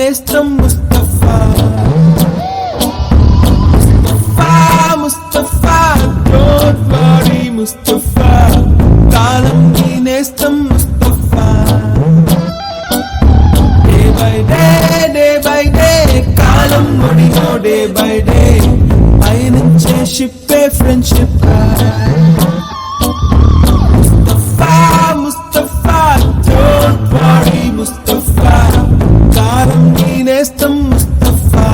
నేస్తం Mustafa Mustafa don't worry Mustafa కాలం నీ నేస్తం ముస్తఫా డే బై డే కాలం ఒడిలో డే బై డే పయనించే షిప్పే friendship Mustafa don't worry Mustafa కాలం నీ నేస్తం ముస్తఫా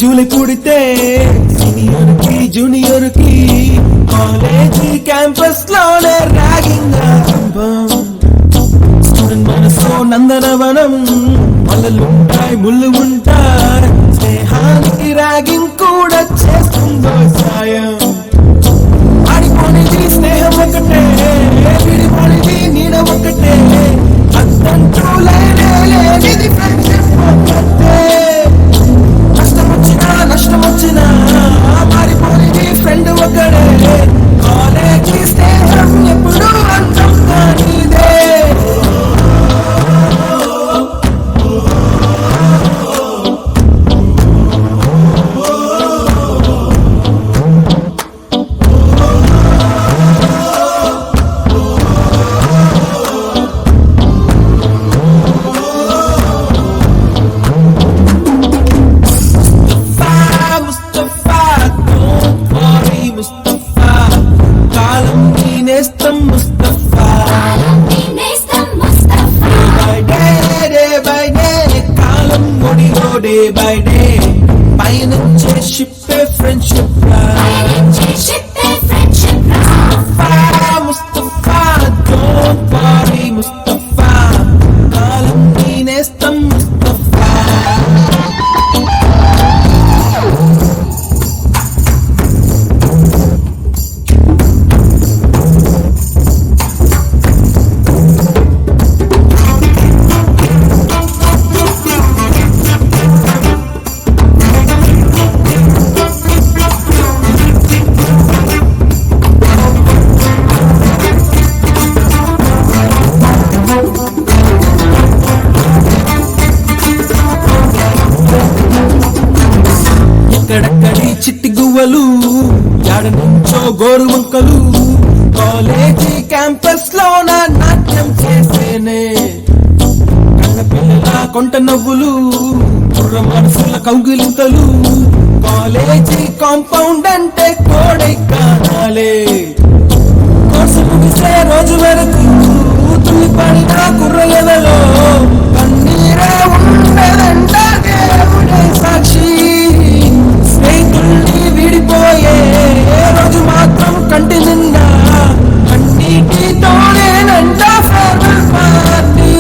జూలై పుడితే సీనియర్ కి జూనియర్ కి కాలేజీ క్యాంపస్ లోనే ర్యాగింగ్ ఆరంభం స్టూడెంట్ మనసు నందనవనం మల్లలుంటాయి ముళ్ళు ఉంటాయి స్నేహానికి ర్యాగింగ్ కూడా చేస్తుందో సాయం ఆడిపోనిది స్నేహం ఒకటే విడిపోనిది నీడ ఒకటే అద్దంటూ లేనిది ఫ్రెండ్షిప్ ఒకటే నష్టం వచ్చినా మారిపోయింది ఫ్రెండ్ ఒకడే కాలేజీ స్నేహం ఎప్పుడు అంతం కానిదే డే బై డే పయనించే షిప్పే friendship Mustafa don't worry Mustafa కాలం నీ నేస్తం ముస్తఫా ఎక్కడెక్కడి చిట్టి గువ్వలు యాడ నుంచో గోరు వంకలు కాలేజీ క్యాంపస్ లోన నాట్యం చేసేనే కన్న పిల్లల కొంట నవ్వులు కుర్ర మనసుల కౌగిలింతలు కాలేజీ కాంపౌండ్ అంటే కోడై కానాలే కోర్సు ముగిసే రోజు వరకు తుల్లిపడిన కుర్ర ఎదలో కన్నీరే ఉండదంట దేవుడే సాక్షి స్నేహితుల్ని విడిపోయే రోజు మాత్రం కంటి నిండా కన్నీటితోనేనంట farewell party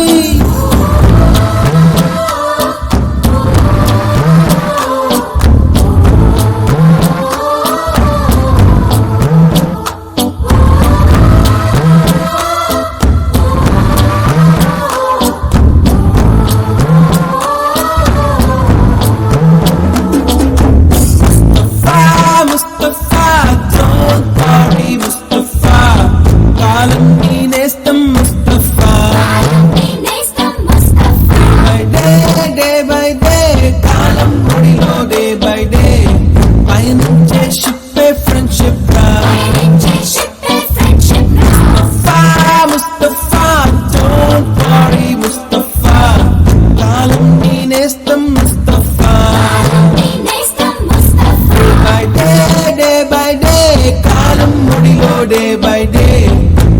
day by day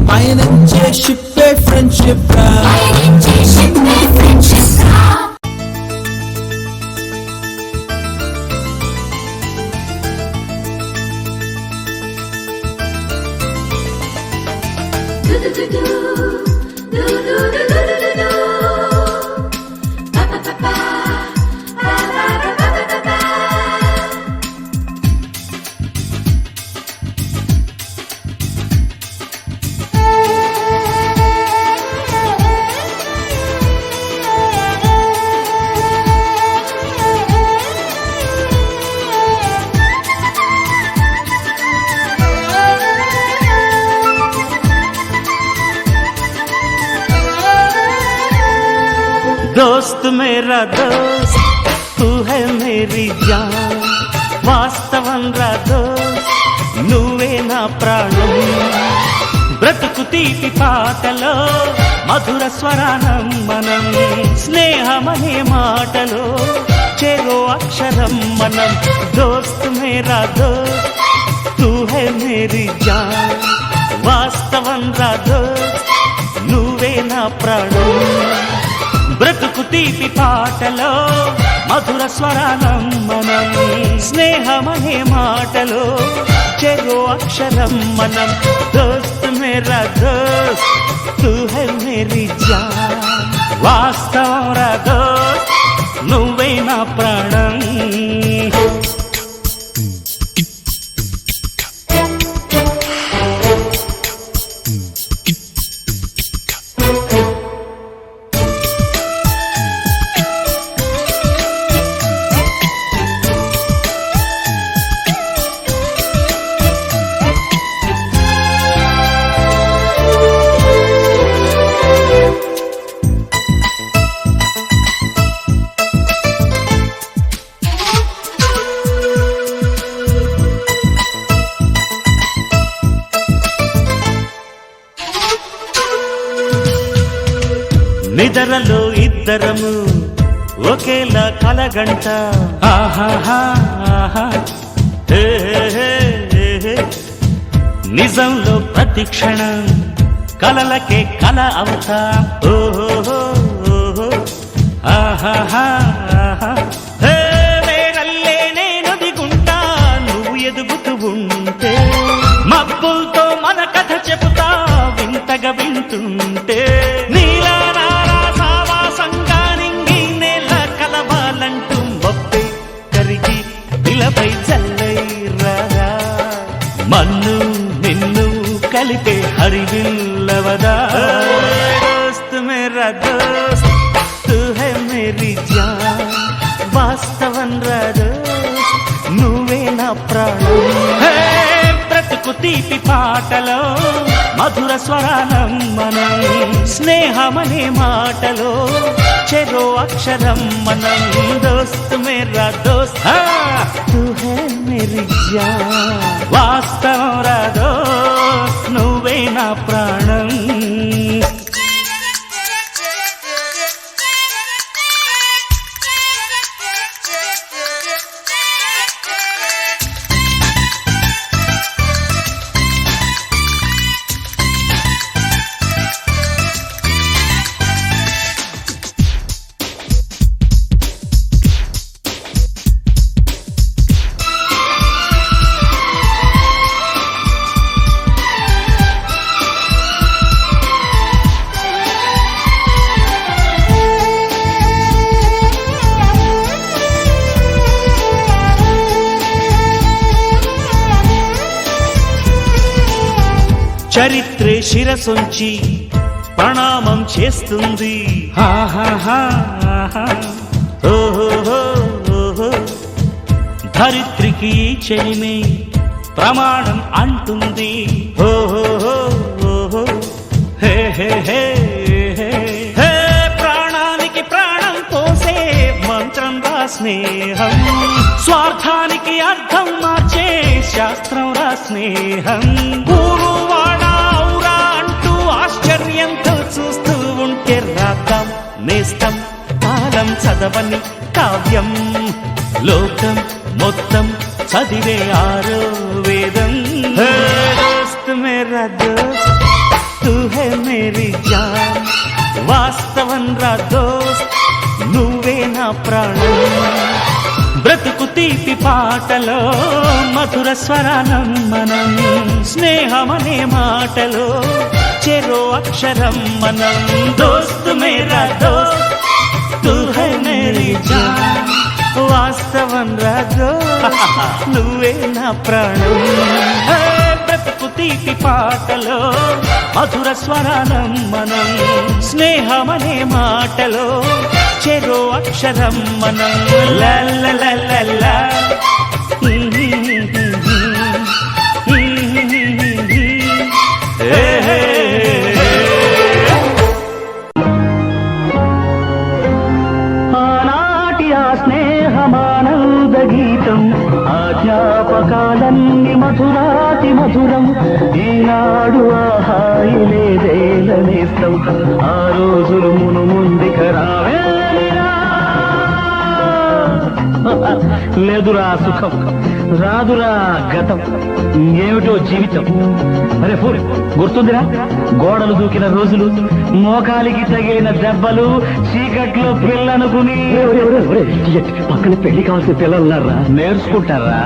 పయనించే షిప్పే ఫ్రెండ్షిప్ రా दोस्त मेरा दोस्त तू है मेरी जान వాస్తవం రా దోస్త్ నువ్వే నా ప్రాణం బ్రతుకు తీపి పాటలో మధుర స్వరానం మనం స్నేహమనే మాటలో చెరో అక్షరం మనం దోస్త్ మేరా దోస్త్ తూ హై మేరీ జాన్ వాస్తవం రా దోస్త్ నువ్వే నా ప్రాణం బ్రతుకు తీపి పాటలో మధుర స్వరానం మనం స్నేహమనే మాటలో చెరో అక్షరం మనం దోస్త్ మేరా దోస్త్ తూ హై మేరీ జాన్ వాస్తవం రా దోస్త్ నువ్వే నా ప్రాణం నిద్రలో ఇద్దరము ఒకేలా కలగంట ఆహాహా హే హే హే నిజంలో ప్రతి క్షణం కలలకే కల అవుతా ఓహో ఆహాహా హే వేరల్లే నేను దిగుంటా నువ్వు ఎదుగుతూ ఉంటే మబ్బులతో మన కథ చెబుతా వింతగా వింటుంటే నీలా మన్ను నిన్ను కలిపే హరివిల్లవదా దోస్త్ మేరా దోస్త్ తూ హై మేరీ జాన్ వాస్తవం రా దోస్త్ నువ్వే నా ప్రాణం బ్రతుకు తీపి పాటలో మధుర స్వరానం మనం స్నేహమనే మాటలో చెరో అక్షరం మనం దోస్త్ మేరా దోస్త్ తూ హై మేరీ జాన్ వాస్తవం రా దోస్త్ నువ్వే నా ప్రాణం చరిత్రే శిరసొంచి ప్రణామం చేస్తుంది ఓహో ధరిత్రికి చెలిమే ప్రమాణం అంటుంది ఓహో హే హే హే హే ప్రాణానికి ప్రాణం పోసే మంత్రం రా స్నేహం స్వార్థానికి అర్థం మార్చే శాస్త్రం రా స్నేహం ఆశ్చర్యంతో చూస్తూ ఉంటే రాద్దాం నేస్తం కాలం చదవని కావ్యం లోకం మొత్తం చదివే ఆరో వేదం దోస్త్ మేరా దోస్త్ తూ హే మేరీ జాన్ వాస్తవం రా దోస్త్ నువ్వే నా ప్రాణం బ్రతుకు తీపి పాటలో మధుర స్వరానం మనం స్నేహమనే మాటలో చెరో అక్షరం మనం దోస్త్ మేరా దోస్త్ తూ హై మేరీ జాన్ వాస్తవం రా దోస్త్ నువ్వే నా ప్రాణం బ్రతుకు తీపి పాటలో మధుర స్వరానం మనం స్నేహమనే మాటలో చెరో అక్షరం మనం లా లా లా లా లా. ఏ హే ఆనాటి ఆ స్నేహమానంద గీతం ఆ జ్ఞాపకాలన్నీ మధురాతి మధురం ఈనాడు ఆ హాయి లేదేలనేస్తం ఆ రోజులు మును ముందుక రావేరా లేదురా సుఖం రాదురా గతం ఏమిటో జీవితం అరే ఫూర్ గుర్తుందిరా గోడలు దూకిన రోజులు మోకాలికి తగిలిన దెబ్బలు చీకట్లో పిల్లనుకుని పక్కన పెళ్లి కావాల్సిన పిల్లలు ఉన్నారా నేర్చుకుంటారా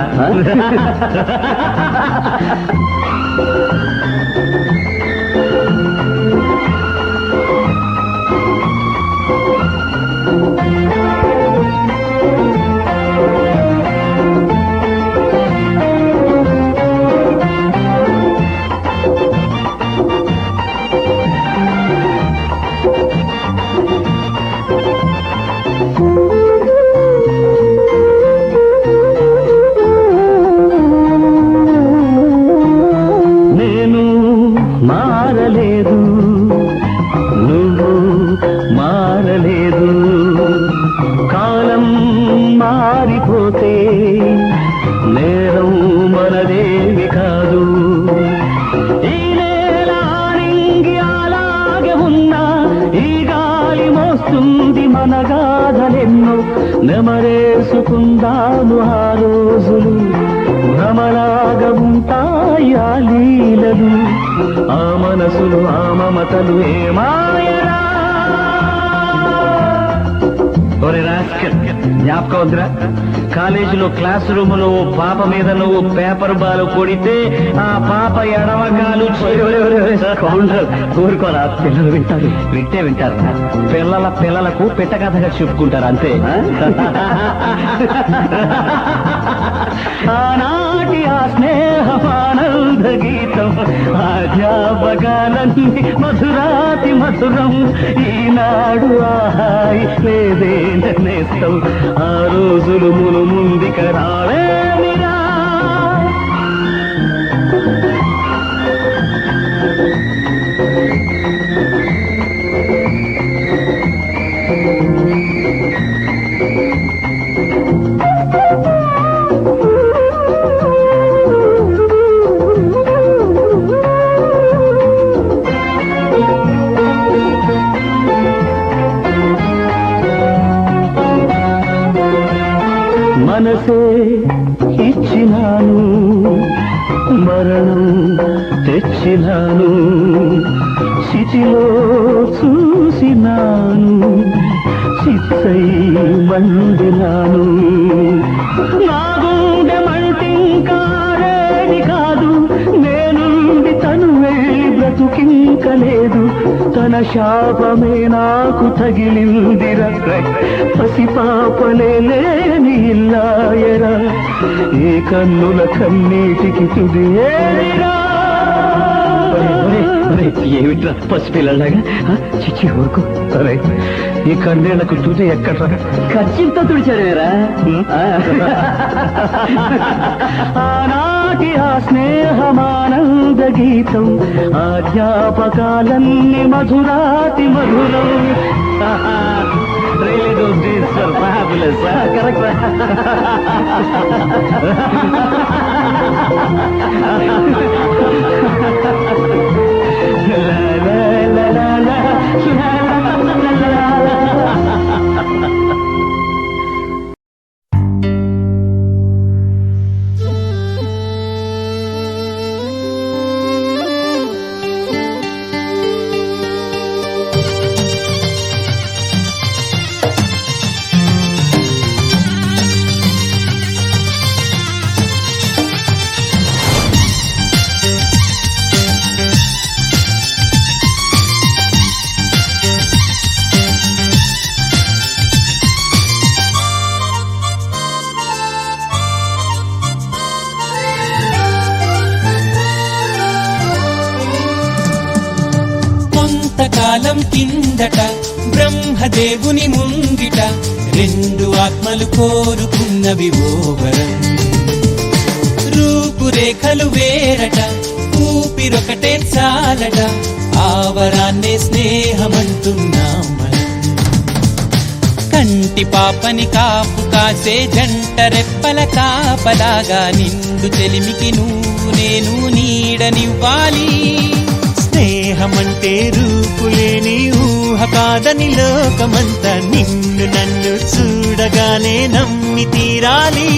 నెమరేసుకుందాము ఆ రోజులు భ్రమలాగా ఉంటాయి ఆ లీలలు ఆ మనసులు ఆ మమతలు ఏమాయరా జ్ఞాపకం వద్దురా కాలేజీలో క్లాస్ రూమ్ లో పాప మీద నువ్వు పేపర్ బాల్ కొడితే ఆ పాప ఎడమగాలు కోరుకోరా పిల్లలు వింటారు వింటారు పిల్లలకు పిట్టకథగా చెప్పుకుంటారు అంతే ఆనాటి ఆ స్నేహమానంద గీతం ఆ జ్ఞాపకాలన్నీ మధురాతి మధురం ఈనాడు ఆహాయి లేదే నేస్తం ఆ రోజులు మును ముందుక రావేమిరా మనసే ఇచ్చినాను మరణం తెచ్చినాను చితిలో చూసినాను చిత్తై మండినాను నా గుండె మంటింకారేది కాదు నేనుండి తను వెళ్ళి బ్రతుకింకలేదు తన శాపమే నాకు తగిలిందిరా పసిపాపలే లేని ఇల్లాయరా ఏ కన్నుల కన్నీటికి తుది ఏమిట్రా పసిపిల్లలాగా చిచ్చి ఊరుకో సరే ఈ కన్నీళ్లకు తుది ఎక్కడ్రా ఖర్చుతో తుడిచాడేరా ఆనాటి ఆ స్నేహమానంద గీతం ఆ జ్ఞాపకాలన్నీ మధురాతి మధురం Really those days were fabulous, huh? Correct, la la la la la కొంతకాలం కిందట బ్రహ్మదేవుని ముంగిట రెండు ఆత్మలు కోరుకున్నవి ఓవరం. రూపురేఖలు వేరట ఊపిరొకటే చాలట ఆవరాన్నే స్నేహమంటున్నాం మనం. కంటి పాపని కాపు కాసే జంట రెప్పల కాపలాగా నిండు చెలిమికి నువ్వు నేను నీడనివ్వాలి. స్నేహమంటే రూపులేని ఊహ కాదని లోకమంతా నిన్ను నన్ను చూడగానే నమ్మి తీరాలి.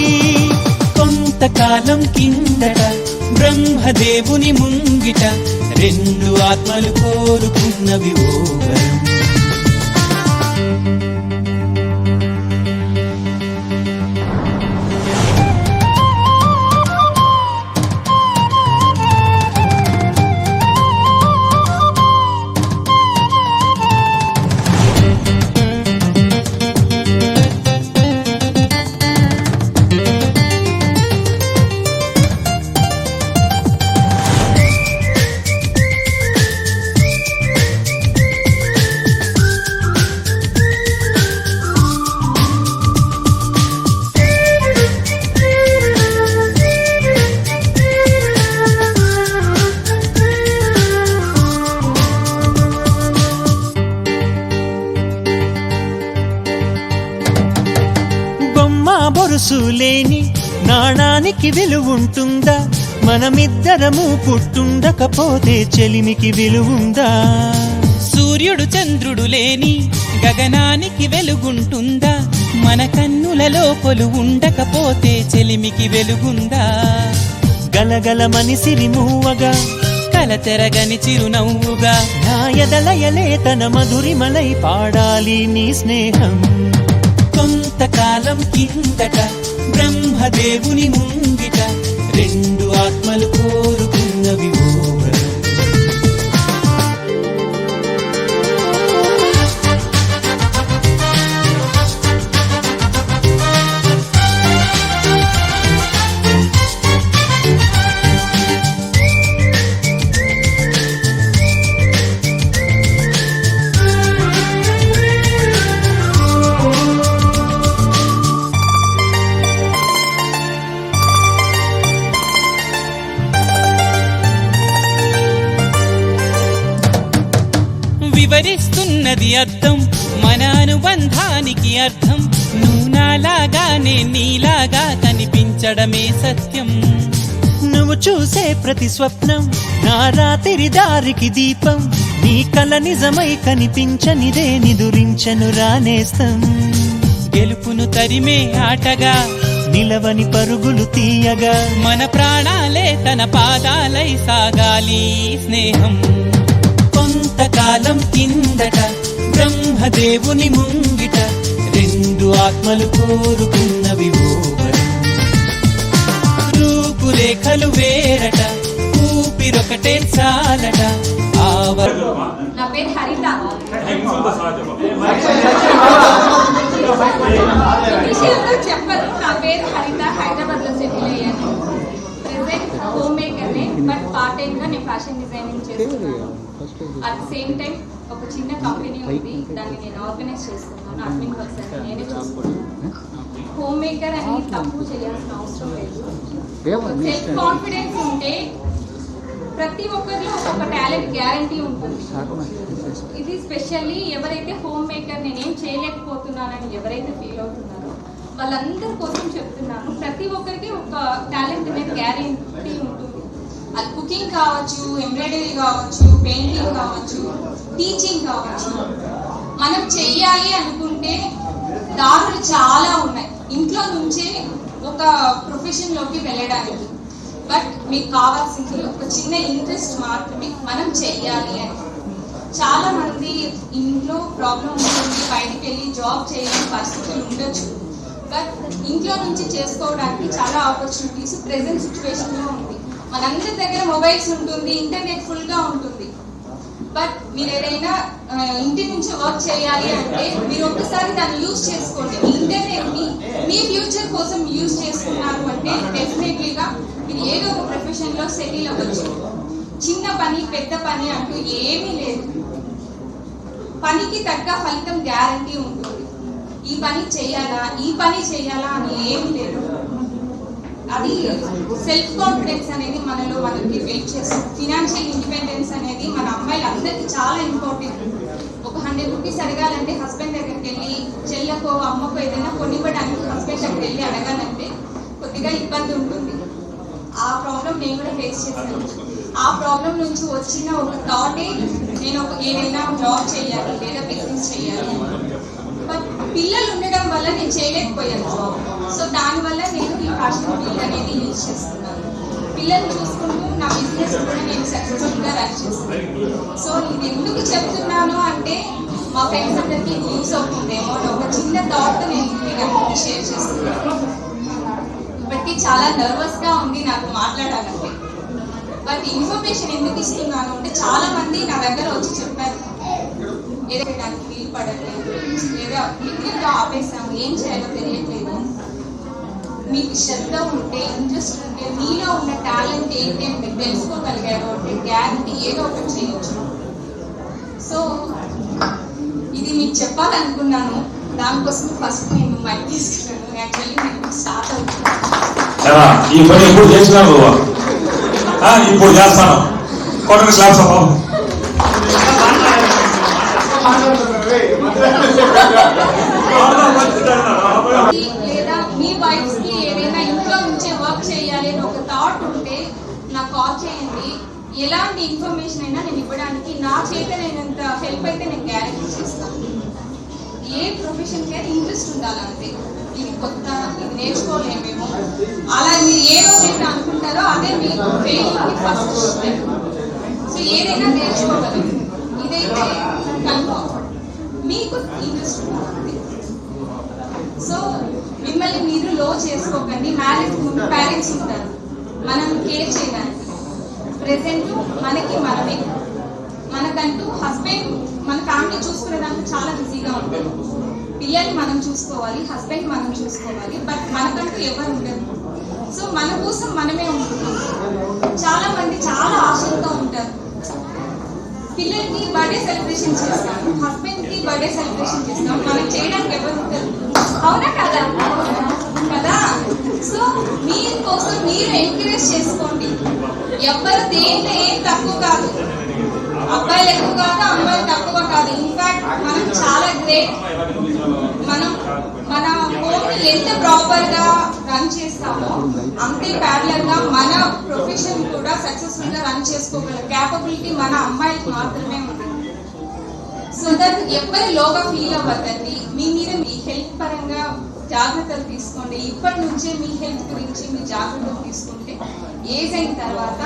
కొంతకాలం కిందట బ్రహ్మదేవుని ముంగిట రెండు ఆత్మలు కోరుకున్నవి ఓవరం. బొరుసులేని నాణానికి విలువుంటుందా? మనమిద్దరము పుట్టుండకపోతే చెలిమికి విలువుందా? సూర్యుడు చంద్రుడు లేని గగనానికి వెలుగుంటుందా? మన కన్నులలో కొలువుండకపోతే చెలిమికి వెలుగుందా? గలగల మనిసిరి మూవగా కలతెరగని చిరునవ్వుగా నా ఎదలయలే తన మధురిమలై పాడాలి నీ స్నేహం. కొంతకాలం కిందట బ్రహ్మదేవుని ముంగిట రెండు ఆత్మలు కోరుకున్నవి ఓవరం. వివరిస్తున్నది అర్థం మన అనుబంధానికి అర్థం. నువ్వు నాలాగా నేను నీలాగా కనిపించడమే సత్యం. నువ్వు చూసే ప్రతి స్వప్నం నా రాత్రి దారికి దీపం. నీ కల నిజమై కనిపించనిదే నిదురించను రానేస్తం. గెలుపును తరిమే ఆటగా నిలవని పరుగులు తీయగా మన ప్రాణాలే తన పాదాలై సాగాలి స్నేహం. కొంతకాలం కిందట బ్రహ్మదేవుని ముంగిట రెండు ఆత్మలు కోరుకున్నవి ఓవరం. రూపురేఖలు వేరట ఊపిరొకటే చాలట నా పేరు హరిత. విషయంలో చెప్పరు. నా పేరు హరిత, హైదరాబాద్ లో సెటిల్ అయ్యాను. ప్రెసెంట్ హోమ్ మేకర్నే, బట్ పార్ట్ టైమ్ గా నేను ఫ్యాషన్ డిజైనింగ్ చేస్తున్నాను. అట్ ద సేమ్ టైం ఒక చిన్న కంపెనీ ఉంది, దాన్ని నేను ఆర్గనైజ్ చేస్తున్నాను. అడ్మిన్ వర్క్స్ అని నేనే చూస్తున్నాను. హోమ్ మేకర్ అని తప్పు చేయాల్సిన అవసరం లేదు. సెల్ఫ్ కాన్ఫిడెన్స్ ఉంటే ప్రతి ఒక్కరిలో ఒక టాలెంట్ గ్యారంటీ ఉంటుంది. ఇది స్పెషల్లీ ఎవరైతే హోమ్ మేకర్ నేనేం చేయలేకపోతున్నానని ఎవరైతే ఫీల్ అవుతున్నారో వాళ్ళందరి కోసం చెప్తున్నాను. ప్రతి ఒక్కరికి ఒక టాలెంట్ అనేది గ్యారంటీ ఉంటుంది. అది కుకింగ్ కావచ్చు, ఎంబ్రాయిడరీ కావచ్చు, పెయింటింగ్ కావచ్చు, టీచింగ్ కావచ్చు. మనం చెయ్యాలి అనుకుంటే దారులు చాలా ఉన్నాయి ఇంట్లో నుంచే ఒక ప్రొఫెషన్లోకి వెళ్ళడానికి. బట్ మీకు కావాల్సింది ఒక చిన్న ఇంట్రెస్ట్ మాత్రమే, మనం చెయ్యాలి అని. చాలా మంది ఇంట్లో ప్రాబ్లం ఉంటుంది, బయటికి వెళ్ళి జాబ్ చేయలేని పరిస్థితులు ఉండొచ్చు. బట్ ఇంట్లో నుంచి చేసుకోవడానికి చాలా ఆపర్చునిటీస్ ప్రెసెంట్ సిచ్యువేషన్లో ఉంది. మనందరి దగ్గర మొబైల్స్ ఉంటుంది, ఇంటర్నెట్ ఫుల్గా ఉంటుంది. బట్ మీరు ఏదైనా ఇంటి నుంచి వర్క్ చేయాలి అంటే మీరు ఒక్కసారి దాన్ని యూజ్ చేసుకోండి. ఇంటర్నెట్ని మీ ఫ్యూచర్ కోసం యూజ్ చేసుకున్నారు అంటే డెఫినెట్లీగా మీరు ఏదో ఒక ప్రొఫెషన్లో సెటిల్ అవ్వచ్చు. చిన్న పని పెద్ద పని అంటూ ఏమీ లేదు. పనికి తగ్గ ఫలితం గ్యారంటీ ఉంటుంది. ఈ పని చేయాలా అని ఏమి లేదు. అది సెల్ఫ్ కాన్ఫిడెన్స్ అనేది మనలో మనకి బిల్డ్ చేస్తుంది. ఫినాన్షియల్ ఇండిపెండెన్స్ అనేది మన అమ్మాయిలందరికీ చాలా ఇంపార్టెంట్. ఒక 100 రూపీస్ అడగాలంటే హస్బెండ్ దగ్గరికి వెళ్ళి, చెల్లెకో అమ్మకో ఏదైనా కొనివ్వడానికి హస్బెండ్ దగ్గరికి వెళ్ళి అడగాలంటే కొద్దిగా ఇబ్బంది ఉంటుంది. ఆ ప్రాబ్లం నేను కూడా ఫేస్ చేశాను. ఆ ప్రాబ్లం నుంచి వచ్చిన ఒక థాటే నేను ఏదైనా జాబ్ చేయాలి లేదా బిజినెస్ చేయాలి. బట్ పిల్లలు ఉండడం వల్ల నేను చేయలేకపోయాను జాబ్. సో దానివల్ల నేను ఈ ఫ్యాషన్ ఫీల్డ్ అనేది యూజ్ చేస్తున్నాను. పిల్లల్ని చూసుకుంటూ నా బిజినెస్ కూడా నేను సక్సెస్ఫుల్గా రన్ చేస్తున్నాను. సో ఇది ఎందుకు చెప్తున్నాను అంటే మా ఫ్రెండ్స్ అందరికీ యూజ్ అవుతుందేమో అని ఒక చిన్న థాట్ నేను మీకు షేర్ చేస్తున్నాను. ఇప్పటికీ చాలా నర్వస్గా ఉంది నాకు మాట్లాడాలంటే. బట్ ఇన్ఫర్మేషన్ ఎందుకు ఇస్తున్నాను అంటే చాలా మంది నా దగ్గర వచ్చి చెప్పారు, ఏదో దానికి వీలు పడట్లేదు, లేదా డిగ్రీతో ఆపేసాము, ఏం చేయాలో తెలియట్లేదు. మీకు శ్రద్ధ ఉంటే, ఇంట్రెస్ట్ ఉంటే, మీలో ఉన్న టాలెంట్ ఏంటి అని మీరు తెలుసుకోగలిగారు అంటే గ్యారంటీ ఏదో ఒకటి చేయొచ్చు. సో ఇది మీకు చెప్పాలనుకున్నాను. దానికోసం ఫస్ట్ నేను మైక్ తీసుకున్నాను. యాక్చువల్లీ నేను స్టార్ట్ అవుతున్నాను. ఈ పని ఎప్పుడు చేసినావు నువ్వు? ఇప్పుడు చేస్తాను. కొట్టని క్లాస్ లేదా మీ వైఫ్స్ కి ఏదైనా ఇంట్లో నుంచే వర్క్ చేయాలి అని ఒక థాట్ ఉంటే నాకు కాల్ చేయండి. ఎలాంటి ఇన్ఫర్మేషన్ అయినా నేను ఇవ్వడానికి నా చేతనైనంత హెల్ప్ అయితే నేను గ్యారెంటీ చేస్తాను. ఏ ప్రొఫెషన్ కి ఇంట్రెస్ట్ ఉండాలంటే, ఇది కొత్త, ఇది నేర్చుకోలేమేమో, అలా మీరు ఏ రోజైతే అనుకుంటారో అదే మీకు ఫెయిల్కి ఫస్ట్ స్టెప్. సో ఏదైనా నేర్చుకోగలరు. ఇదైతే కన్ఫర్మ్ మీకు ఇంట్రెస్ట్ ఉండాలండి. సో మిమ్మల్ని మీరు లో చేసుకోకండి. మ్యారేజ్ ముందు పేరెంట్స్ ఉంటారు మనం కేర్ చేయడానికి. ప్రెసెంట్ మనకి మనమే, మనకంటూ హస్బెండ్ మన ఫ్యామిలీ చూసుకునేదానికి చాలా బిజీగా ఉంటారు. పిల్లల్ని మనం చూసుకోవాలి, హస్బెండ్ మనం చూసుకోవాలి. బట్ మనకంటూ ఎవరు ఉండరు. సో మన కోసం మనమే ఉంటున్నాం. చాలా మంది చాలా ఆశలతో ఉంటారు. పిల్లలకి బర్త్డే సెలబ్రేషన్ చేస్తాం, హస్బెండ్ కి బర్త్డే సెలబ్రేషన్ చేస్తాం, మనకి చేయడానికి ఎవరు ఉంటారు? అవునా కదా? కదా. సో మీకోసం మీరు ఎంకరేజ్ చేసుకోండి. ఎవరు దేంట్లో ఏం తక్కువ కాదు. అబ్బాయిలు ఎక్కువ కాదు, అమ్మాయిలు తక్కువ కాదు. ఇన్ఫాక్ట్ మనం చాలా గ్రేట్. మనం మన హోమ్ ని ఎంత ప్రాపర్ గా రన్ చేస్తామో అంతే ప్యారలల్ గా మన ప్రొఫెషన్ కూడా సక్సెస్ఫుల్ గా రన్ చేసుకోగల క్యాపబిలిటీ మన అమ్మాయిలకు మాత్రమే ఉంది. సో దట్ ఎవరి లోగా ఫీల్ అవ్వద్దండి. మీ మీద మీ హెల్త్ పరంగా జాగ్రత్తలు తీసుకోండి. ఇప్పటి నుంచే మీ హెల్త్ గురించి మీ జాగ్రత్తలు తీసుకుంటే ఏజ్ అయిన తర్వాత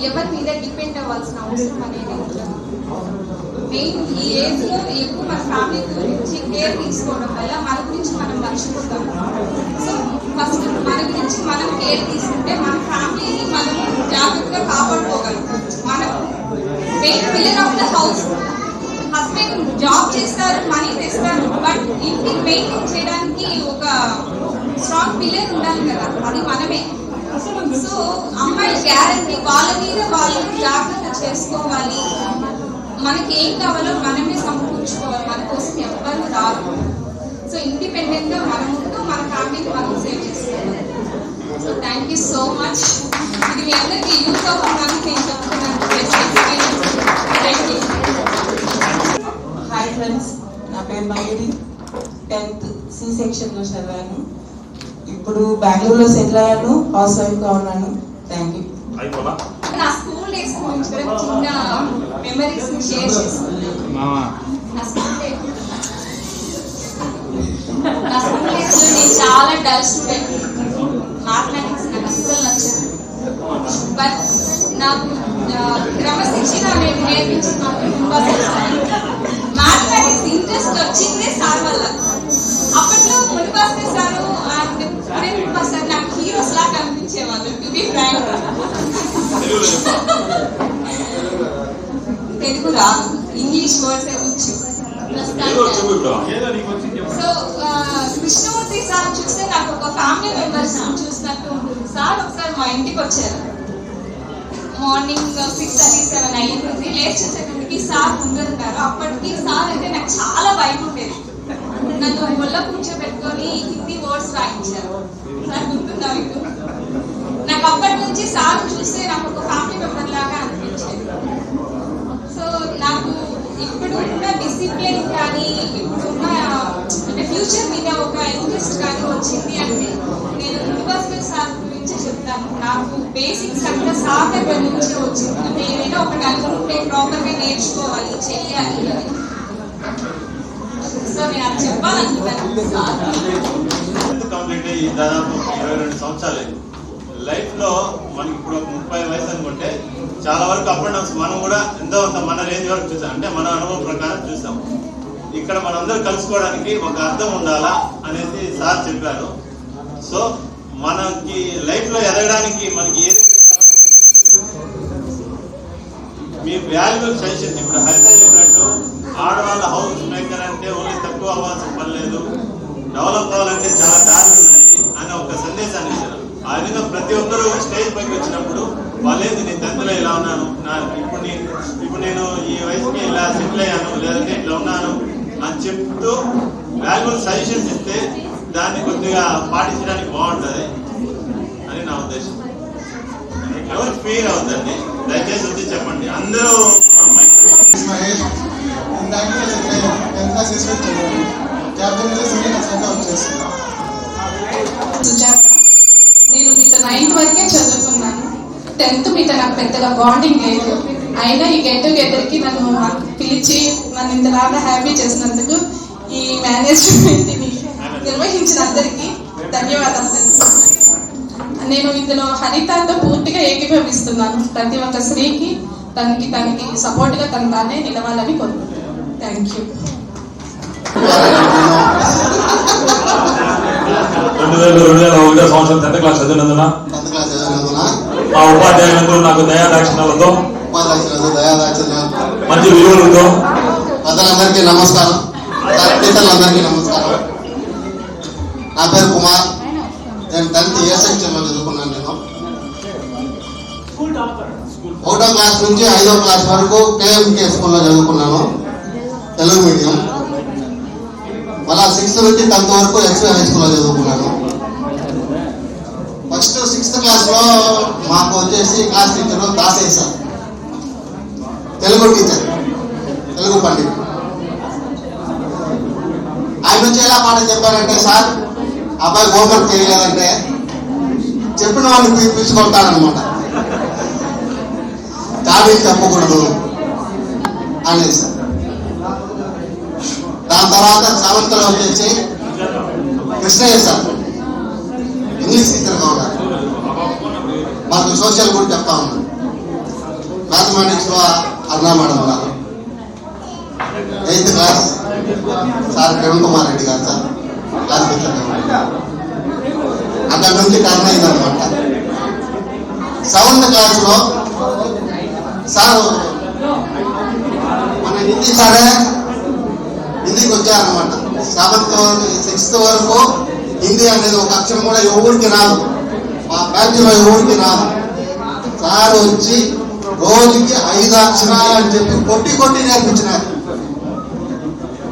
ఎవరి మీద డిపెండ్ అవ్వాల్సిన అవసరం అనేది ఉంటుంది. మెయిన్ ఈ ఏజ్ లో ఎక్కువ మన ఫ్యామిలీ గురించి కేర్ తీసుకోవడం వల్ల మన గురించి మనం మర్చిపోతాం. సో ఫస్ట్ మన గురించి మనం కేర్ తీసుకుంటే మన ఫ్యామిలీని మనం జాగ్రత్తగా కాపాడుకోగలుగుతాం. మనం main pillar of the house. Husband job చేస్తారు, మనీ తెస్తారు, బట్ ఇంటిని మెయింటైన్ చేయడానికి ఒక స్ట్రాంగ్ పిల్లర్ ఉండాలి కదా, అది మనమే. సో అమ్మాయి గ్యారంటీ వాళ్ళ మీద వాళ్ళు జాగ్రత్త చేసుకోవాలి. మనకి ఏం కావాలో మనమే సమకూర్చుకోవాలి. మన కోసం ఎవ్వరు రాదు. సో ఇండిపెండెంట్ గా మనం ఉంటూ మన ఫ్యామిలీని మనం సేవ్ చేసుకోవాలి. So thank you so much. ఇది మీ అందరికీ యూజ్ అవుతుందని నేను చెప్తున్నాను. హాయ్ ఫ్రెండ్స్, నా పేరు మయూరి. 10th C సెక్షన్లో చదివాను. ఇప్పుడు బెంగళూరులో సెటిల్ అయ్యాను. హౌస్ వైఫ్గా ఉన్నాను. Thank you. నా స్కూల్ డేస్ గురించి కూడా చిన్న మెమరీస్ ని షేర్ చేసుకున్నాను. నా స్కూల్ డేస్ లో నేను చాలా డల్ స్టూడెంట్. మ్యాథమెటిక్స్ నాకు అస్సలు నచ్చదు. బట్ నాకు క్రమశిక్షణ అనేది నేర్పించింది మ్యాథమెటిక్స్ ఇంట్రెస్ట్ వచ్చిందే సార్ వల్ల. అప్పట్లో మునివాసే సారు అండ్ సార్ నాకు హీరోస్ లా కనిపించేవాళ్ళు. టు బి ఫ్రాంక్, తెలుగు రాదు, ఇంగ్లీష్ వర్డ్స్ వచ్చు. సో కృష్ణమూర్తి సార్ చూస్తే నాకు ఒక ఫ్యామిలీ మెంబర్స్ చూసినట్టు ఉంటుంది. సార్ ఒకసారి మా ఇంటికి వచ్చారు. మార్నింగ్ 6:37 అయ్యింది. లేచి చూసేటప్పటికి సార్ ముందున్నారు. అప్పటికి సార్ నన్ను ఒళ్ళో కూర్చోబెట్టుకొని హిందీ వర్డ్స్ రాయించారు. సార్ గుర్తుందా మీకు? నాకు అప్పటి నుంచి సార్ చూస్తే నాకు ఒక ఫ్యామిలీ మెంబర్ లాగా అనిపించేది. సో నాకు ఇప్పుడు ఉన్న డిసిప్లిన్ కానీ ఇప్పుడున్న అంటే ఫ్యూచర్ మీద ఒక ఇంట్రెస్ట్ కానీ వచ్చింది అంటే నేను యూనివర్సిటీ సార్ గురించి చెప్తాను. నాకు బేసిక్స్ అంతా సార్ దగ్గర నుంచే వచ్చింది. అంటే ఏదైనా ఒకటి అనుకుంటే ప్రాపర్గా నేర్చుకోవాలి, చెయ్యాలి అని. సో నేను అది చెప్పాలనుకుంటాను. కంప్లీట్ అయ్యి దాదాపు 22 సంవత్సరాలు లైఫ్ లో మనకి ఇప్పుడు ఒక 30 వయసు అనుకుంటే చాలా వరకు అప్ అండ్ డౌన్స్ మనం కూడా ఎంతో మన రేంజ్ వరకు చూసాం, అంటే మన అనుభవం ప్రకారం చూసాం. ఇక్కడ మనందరూ కలుసుకోవడానికి ఒక అర్థం ఉండాలా అనేసి సార్ చెప్పారు. సో మనకి లైఫ్ లో ఎదగడానికి మనకి ఏది మీ వాల్యుబుల్ సజెషన్ ఇప్పుడు హరిత చెప్పినట్టు ఆడవాళ్ళ హౌస్ మేకర్ అంటే ఓన్లీ తక్కువ అవ్వాల్సిన పని లేదు, డెవలప్ అవ్వాలంటే చాలా దారులు ఉన్నాయి అని ఒక సందేశాన్ని ఇచ్చారు. ఆ విధంగా ప్రతి ఒక్కరూ స్టేజ్ పైకి వచ్చినప్పుడు వాళ్ళేది నేను తండ్రిలో ఇలా ఉన్నాను, ఇప్పుడు నేను ఈ వయసుకి ఇలా సెటిల్ అయ్యాను, లేదంటే ఇట్లా ఉన్నాను అని చెప్తూ వాల్యుబుల్ సజెషన్స్ ఇస్తే దాన్ని కొద్దిగా పాటించడానికి బాగుంటుంది అని నా ఉద్దేశం. ఎవరు ఫీల్ అవుతుందండి, దయచేసి వచ్చి చెప్పండి. అందరూ సుజాత, నేను మీతో 9th వరకే చదువుకున్నాను. 10th మీతో నాకు పెద్దగా బాండింగ్ లేదు. అయినా ఈ గెట్ టుగెదర్కి నన్ను పిలిచి నన్ను ఇంతలాగా హ్యాపీ చేసినందుకు ఈ మేనేజ్మెంట్ని నిర్వహించిన అందరికీ ధన్యవాదాలు తెలుపుతున్నాను. నేను ఇందులో హరితతో పూర్తిగా ఏకీభవిస్తున్నాను. ప్రతి ఒక్క స్త్రీకి తనకి సపోర్ట్గా తన తానే నిలవాలని కోరుకుంటున్నాను. Thank you. 2001 సంవత్సరం 10th క్లాస్ చదివినందున మా ఉపాధ్యాయులందరూ నాకు దయాదాక్షిణ్యాలతో మంచి విలువలతో అందరికీ నమస్కారం. అందరికీ నమస్కారం. నా పేరు కుమార్. నేను 10th ఏ సెక్షన్లో చదువుకున్నాను. నేను 1వ క్లాస్ నుంచి 5వ క్లాస్ వరకు కేఎంకే స్కూల్లో చదువుకున్నాను, తెలుగు మీడియం. మళ్ళా 6th నుంచి 10th వరకు ఎక్స్వీ హై స్కూల్లో చదువుకున్నాను. ఫస్ట్ 6th క్లాస్లో మాకు వచ్చేసి class teacher Dasayya sir, Telugu teacher, Telugu Pandit. ఆయన నుంచి ఎలా పాట చెప్పారంటే, సార్ అబ్బాయి హోంవర్క్ చేయలేదంటే చెప్పిన వాళ్ళు పిలుచుకుంటారనమాట, దాని చెప్పకూడదు అనేసి. దాని తర్వాత 7th లో వచ్చేసి కృష్ణయ్య సార్ ఇంగ్లీష్ టీచర్గా ఉన్నారు. మాకు సోషల్ కూడా చెప్తా ఉన్నారు. మ్యాథమెటిక్స్ లో అరుణా మేడం ఉన్నారు. 8th class sir Kiran Kumar Reddy గారు సార్ క్లాస్ టీచర్గా ఉన్నారు. అక్కడ నుంచి టర్న్ అయిందనమాట. 7th క్లాస్లో సార్ మన హిందీ సారే హిందీకి వచ్చారనమాట. 6th వరకు హిందీ అనేది ఒక అక్షరం కూడా ఎవరికి రాదు, మా బ్యాచ్లో ఎవరికి రాదు. సార్ వచ్చి రోజుకి 5 అక్షరాలు అని చెప్పి కొట్టి నేర్పించినారు.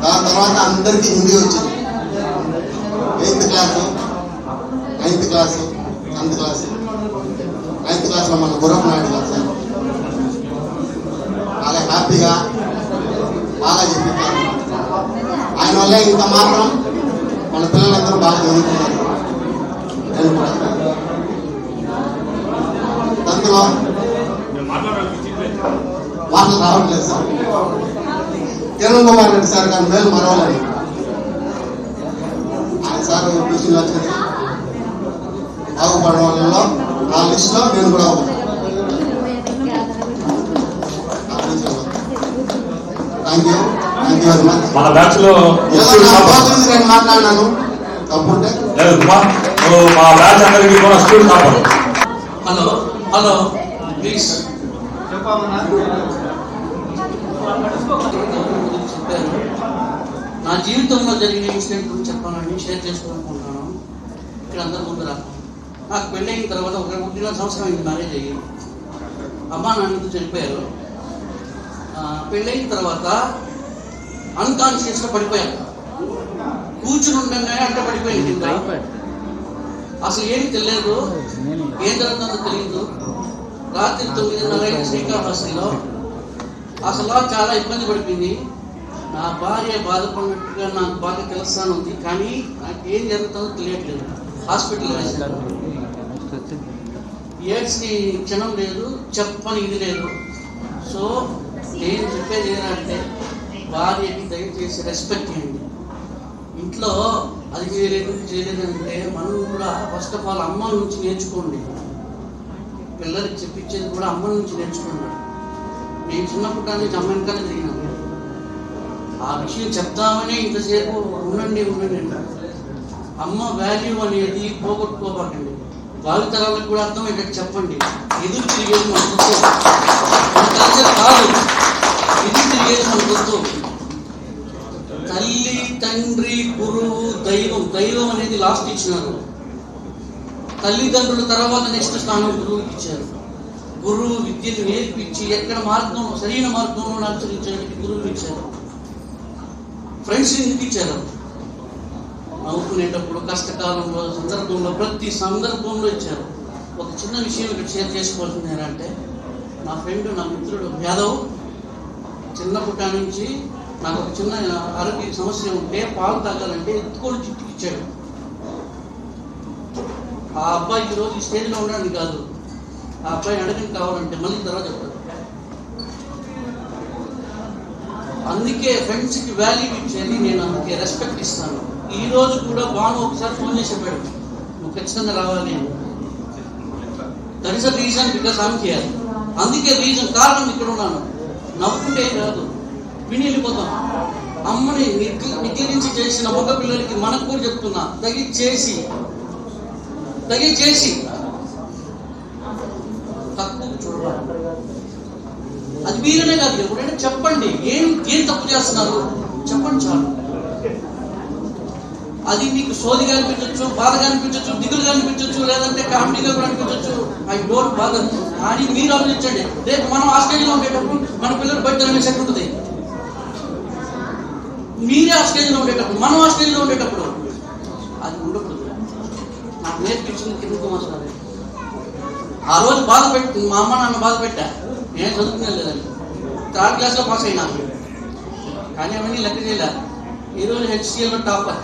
దాని తర్వాత అందరికీ హిందీ వచ్చింది. 8th class, 9th class, 10th class. 9th క్లాస్లో మన గురప్ప నాయుడు గారు సార్ చాలా హ్యాపీగా బాగా చెప్పించారు. ఆయన వల్లే ఇంకా మాత్రం మన పిల్లలందరూ బాగా చదువుతున్నారు. నేను కూడా అందులో మాటలు రావట్లేదు సార్. కిరణ్ కుమార్ రెడ్డి సార్ గారి మేలు మరవలేదు. ఆయన సార్ ట్యూషన్లో వచ్చేది బాగుపడడం వాళ్ళలో ఆ లిస్టులో నేను కూడా థ్యాంక్ యూ వెరీ మచ్. మన బ్యాచ్ లో నేను మాట్లాడినాను తప్పుంటే మా బ్యాచ్ అందరికీ కూడా స్కూల్ టాపర్. హలో ప్లీజ్ నా జీవితంలో జరిగిన ఇన్సిడెంట్ గురించి చెప్పాలని షేర్ చేసుకోవాలనుకుంటున్నాను. ఇక్కడ అందరి ముందు నాకు పెళ్ళైన తర్వాత ఒక 1.5 సంవత్సరం అయింది మ్యారేజ్ అయ్యి. అమ్మా నాన్నతో చనిపోయారు. పెళ్ళైన తర్వాత అన్కాన్షియస్గా పడిపోయాను. కూర్చుని ఉండగానే అడ్డపడిపోయింది కింద. అసలు ఏమి తెలియదు, ఏం జరుగుతుందో తెలియదు. రాత్రి 9:30 శ్రీకాళహస్తిలో అసలు చాలా ఇబ్బంది పడిపోయింది. నా భార్య బాధపడినట్టుగా నాకు బాగా తెలుస్తాను ఉంది, కానీ నాకు ఏం జరుగుతుందో తెలియట్లేదు. హాస్పిటల్ వేశారు. ఏడ్స్ని క్షణం లేదు, చెప్పని ఇది లేదు. సో నేను చెప్పేది ఏంటంటే భార్యకి దయచేసి రెస్పెక్ట్ చేయండి. ఇంట్లో అది చేయలేదంటే మనం కూడా ఫస్ట్ ఆఫ్ ఆల్ అమ్మ నుంచి నేర్చుకోండి. పిల్లలకి చెప్పించేది కూడా అమ్మ నుంచి నేర్చుకోండి. నేను చిన్నప్పటి నుంచి అమ్మ వెనకాల తిరిగినాను. ఆ విషయం చెప్తామని ఇంతసేపు ఉండండి. అమ్మ వాల్యూ అనేది పోగొట్టుకోబాకండి. భావితరాలకు కూడా అర్థమయ్యేటట్టు చెప్పండి. ఎదురు తిరిగేది మన గుర్తు కాదు, ఎదురు తిరిగేది మన గుర్తు. తల్లి, తండ్రి, గురువు, దైవం అనేది లాస్ట్ ఇచ్చినారు. తల్లిదండ్రుల తర్వాత నెక్స్ట్ స్థానం గురువుకి ఇచ్చారు. గురువు విద్యను నేర్పించి ఎక్కడ మార్గంలో సరైన మార్గంలో అనుసరించడానికి గురువులు ఇచ్చారు. ఫ్రెండ్స్ ఎందుకు ఇచ్చారు? నవ్వుకునేటప్పుడు, కష్టకాలంలో, సందర్భంలో, ప్రతి సందర్భంలో ఇచ్చారు. ఒక చిన్న విషయం ఇక్కడ షేర్ చేసుకోవాల్సింది ఏంటంటే, నా ఫ్రెండ్, నా మిత్రుడు యాదవ్ చిన్నప్పటి నుంచి నాకు ఒక చిన్న ఆరోగ్య సమస్య ఉంటే పాలు తాగాలంటే ఎత్తుకొని చుట్టుకి ఇచ్చాడు. ఆ అబ్బాయి ఈరోజు ఈ స్టేజ్లో ఉండడానికి కాదు, ఆ అబ్బాయి అడగని కావాలంటే మళ్ళీ తర్వాత చెప్తాడు. అందుకే ఫ్రెండ్స్కి వాల్యూ ఇచ్చేది నేను, అందుకే రెస్పెక్ట్ ఇస్తాను. ఈ రోజు కూడా బాను ఒకసారి ఫోన్ చేసి చెప్పాడు, నువ్వు ఖచ్చితంగా రావాలి. That is a reason, because I'm here. అందుకే రీజన్, కారణం ఇక్కడ ఉన్నాను. నవ్వుకుంటే కాదు, విని వెళ్ళిపోతాం. అమ్మని నిగ్రహించి చేసిన మగ పిల్లలకి మనకు కూడా చెప్తున్నా, తగ్గించేసి తక్కువ చూడాలి. అది మీరనే కాదు, ఎప్పుడైనా చెప్పండి. ఏం తప్పు చేస్తున్నారు చెప్పండి చాలు. అది మీకు సోదిగా అనిపించవచ్చు, బాధగా అనిపించవచ్చు, దిగులుగా అనిపించవచ్చు, లేదంటే కామెడీగా కూడా అనిపించవచ్చు. I don't bother. కానీ మీరు ఆలోచించండి, రేపు మనం ఆ స్టేజ్లో ఉండేటప్పుడు మన పిల్లలు బయట సెట్ ఉంటుంది. మీరే ఆ స్టేజ్లో ఉండేటప్పుడు, మనం ఆ స్టేజ్లో ఉండేటప్పుడు అది ఉండకూడదు. నాకు నేర్పించింది కింద మాస్టర్. ఆ రోజు బాధ పెట్టి మా అమ్మ నాన్న బాధ పెట్టా, నేను చదువుకునే లేదండి. 3rd క్లాస్లో పాస్ అయినా, కానీ అవన్నీ లెక్క చేయలే. ఈరోజు HCLలో టాపర్.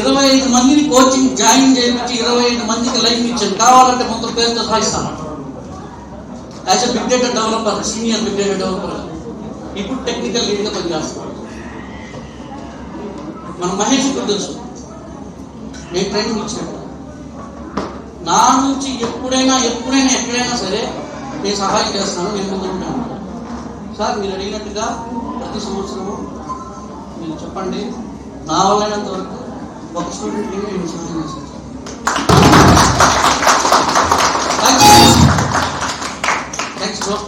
ఇరవై 25 మందిని కోచింగ్ జాయిన్ చేయించి 25 మందికి లైఫ్ ఇచ్చాను. కావాలంటే మొత్తం పేరుతో సాగిస్తాను. As a big data developer, senior big data developer, ఇప్పుడు టెక్నికల్ లీడ్గా పనిచేస్తాను. మన మహేష్ ఇప్పుడు తెలుసు, నేను ట్రైనింగ్ ఇచ్చినట్టు. నా నుంచి ఎప్పుడైనా ఎక్కడైనా సరే నేను సహాయం చేస్తాను. నేను ముందుంటాను. సార్ మీరు అడిగినట్టుగా ప్రతి సంవత్సరము మీరు చెప్పండి, నా వల్లైనంత వరకు ఒక స్టూడెంట్కి నేను సహాయం చేస్తాను. Thanks bro.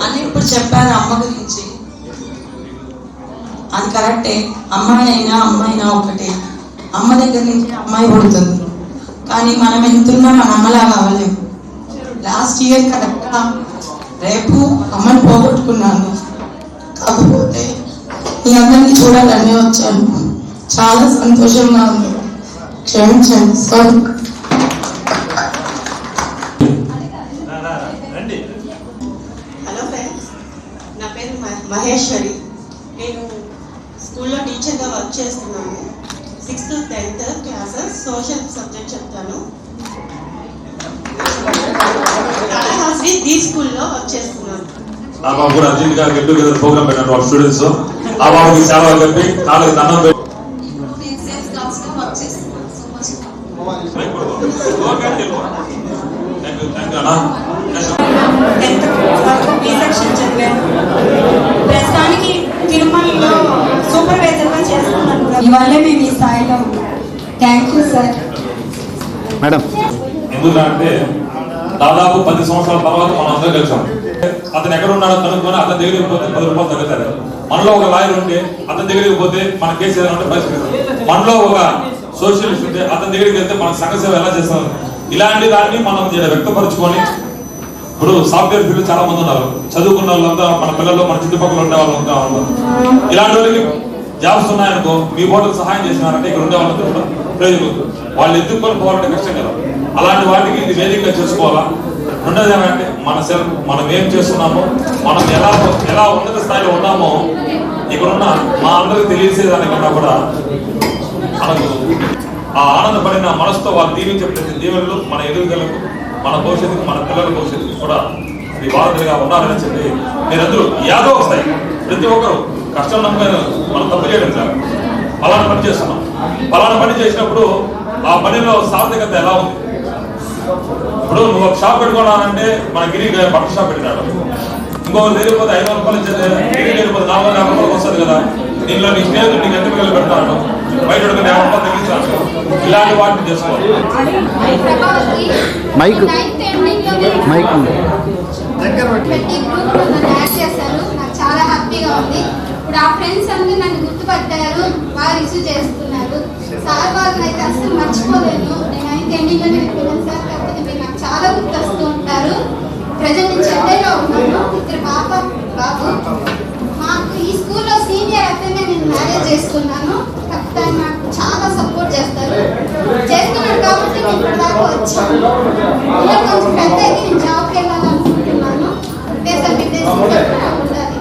అని ఇప్పుడు చెప్పారు అమ్మ గురించి, అది కరెక్టే. అమ్మాయినా ఒకటే. అమ్మ దగ్గర నుంచి అమ్మాయి పుడుతుంది, కానీ మనం ఎంతున్నా మన అమ్మలా కావలేము. లాస్ట్ ఇయర్ కరెక్ట్గా రేపు అమ్మని పోగొట్టుకున్నాను. కాకపోతే మీ అందరినీ చూడాలని వచ్చాను. చాలా సంతోషంగా ఉంది, క్షమించండి. సారీ. హలో ఫ్రెండ్స్, నా పేరు మహేశ్వరి. నేను స్కూల్లో టీచర్గా వర్క్ చేస్తున్నాను. 6th to 10th classes social subject చెప్తాను. కాళహస్తి ది స్కూల్లో వర్క్ చేస్తున్నాను. ఆ బాబు కూడా అర్జెంట్ గా గెట్ టుగెదర్ ప్రోగ్రామ్ పెట్టారు వాళ్ళ స్టూడెంట్స్. ఆ బాబుకి సేవ చెప్పి కాళ్ళకి దండం పెట్టి ప్రస్తుతానికి తిరుమలలో సూపర్వైజర్గా చేస్తున్నాను. ఇవాళ మేము ఈ స్థాయిలో ఉన్నాం. Thank you sir. మేడం, ఎందుకంటే దాదాపు 10 సంవత్సరాల తర్వాత మనం అందరూ కలిసాం. అతను ఎక్కడ ఉన్నాడో కనుక్కొని అతని దగ్గరికి పోతే 10 రూపాయలు తగ్గుతారు. మనలో ఒక లాయర్ ఉంటే అతని దగ్గరికి పోతే మన కేసు ఏదైనా ఉంటే పరిష్కరిస్తాం. మనలో ఒక సోషలిస్ట్ ఉంటే అతని దగ్గరికి వెళ్తే మన సంఘ సేవ ఎలా చేస్తాం. ఇలాంటి దాన్ని మనం వ్యక్తపరచుకొని ఇప్పుడు సాఫ్ట్వేర్ ఫీల్డ్ చాలా మంది ఉన్నారు, చదువుకున్న వాళ్ళంతా మన పిల్లలు మన చుట్టుపక్కల ఉండే వాళ్ళు ఉన్నారు. ఇలాంటి వాళ్ళకి జాబ్స్ ఉన్నాయనుకో, మీ ఓటర్కి సహాయం చేసినారంటే ఇక్కడ ఉండే వాళ్ళంతా కూడా ప్రయోజనం. వాళ్ళు ఎత్తుక్కొని పోవాలంటే కష్టం కదా. అలాంటి వాటికి ఇది వేదికగా చేసుకోవాలా. రెండోది ఏమంటే మనం ఏం చేస్తున్నామో, మనం ఎలా ఉన్నత స్థాయిలో ఉన్నామో ఇక్కడున్న మా అందరికి తెలియసేదానికన్నా కూడా మనకు ఆ ఆనందపడిన మనసుతో వాళ్ళు దీవించే ప్రతి దీవెనలు మన ఎదుగుదలకు, మన భవిష్యత్తుకు, మన పిల్లల భవిష్యత్తుకు కూడా అది బాధ్యతగా ఉన్నారని చెప్పి మీరందరూ యాదో వస్తాయి. ప్రతి ఒక్కరు కష్టం నమ్మకం మనం తప్పు చేయడం సార్. పలానా పని చేస్తున్నాం, పలానా పని చేసినప్పుడు ఆ పనిలో సార్థకత ఎలా ఉంది. ఇప్పుడు నువ్వు ఒక షాప్ పెట్టుకున్నానంటే మన గిరి బట్టల షాప్ పెట్టినాడు, ఇంకొకరు తెలియకపోతే 500 రూపాయలు ఇచ్చేది, గిరి తెలియకపోతే 450 రూపాయలు వస్తుంది కదా. దీనిలో నీ స్నేహితుడు నీకు ఎంత పిల్లలు పెడతాను, బయట 50 రూపాయలు తగ్గించాను. ఇలాంటి వాటిని చేసుకోవాలి. మైక్ మైక్ చేశారు, నాకు చాలా హ్యాపీగా ఉంది. ఇప్పుడు ఆ ఫ్రెండ్స్ అందరూ నన్ను గుర్తుపట్టారు, బాగా రిసీవ్ చేసుకున్నారు. సార్ వాళ్ళని అయితే అసలు మర్చిపోలేను. నేను అయితే ఎండింగ్లోనే వెళ్ళిపోయాను సార్, కాకపోతే మీరు నాకు చాలా గుర్తు వస్తూ ఉంటారు. ప్రజెంట్ నేను చెన్నైలో ఉన్నాను, ఇద్దరు బాబు. మాకు ఈ స్కూల్లో సీనియర్ అతనే నేను మ్యారేజ్ చేసుకున్నాను, కాకపోతే నాకు చాలా సపోర్ట్ చేస్తున్నాడు కాబట్టి నేను ఇక్కడ దాకా వచ్చాను. ఇలా కొంచెం పెద్దకి నేను జాబ్కి వెళ్ళాలనుకుంటున్నాను. దేశం విదేశం ఉండాలి.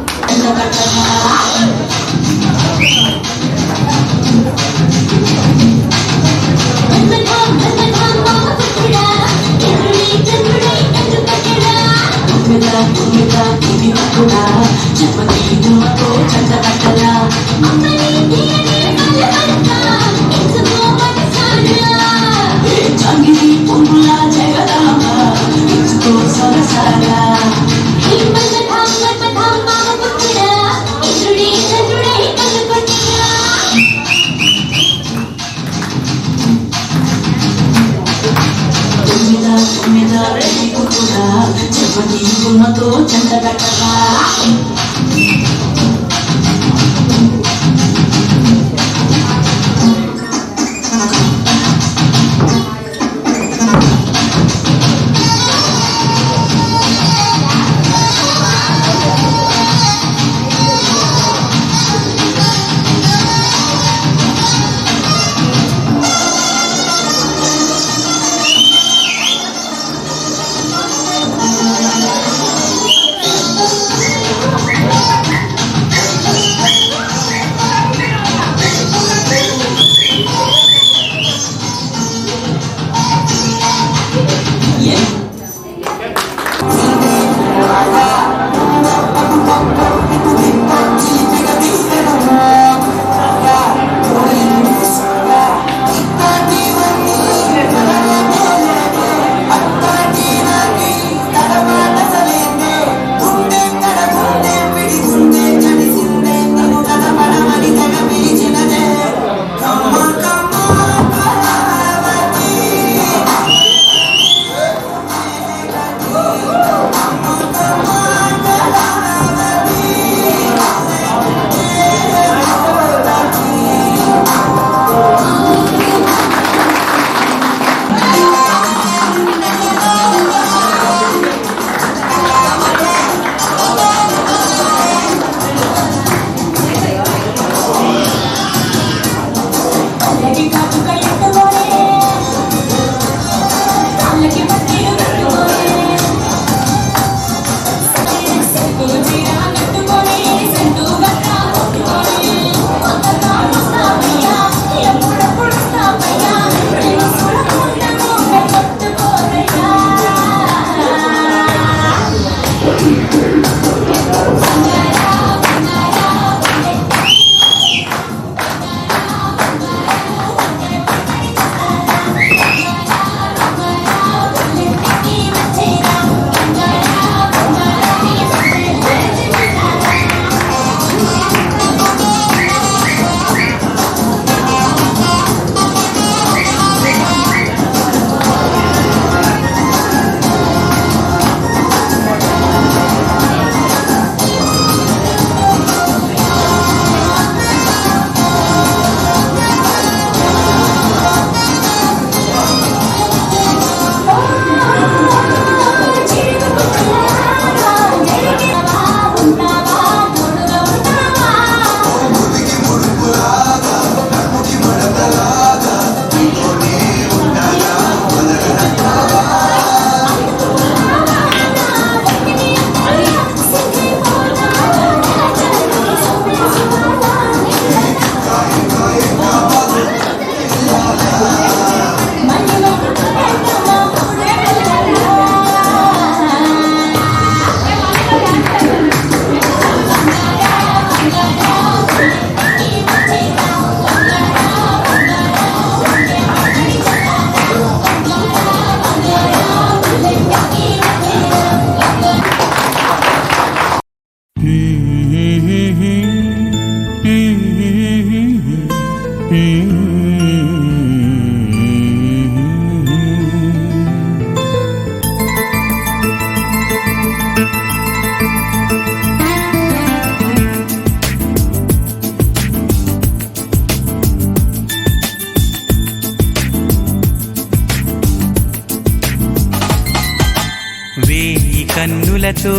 ఈ కన్నులతో.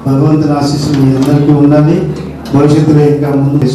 భగవంతుని ఆశీస్సులు మీ అందరికీ ఉండాలి. భవిష్యత్తులో ఇంకా ముందు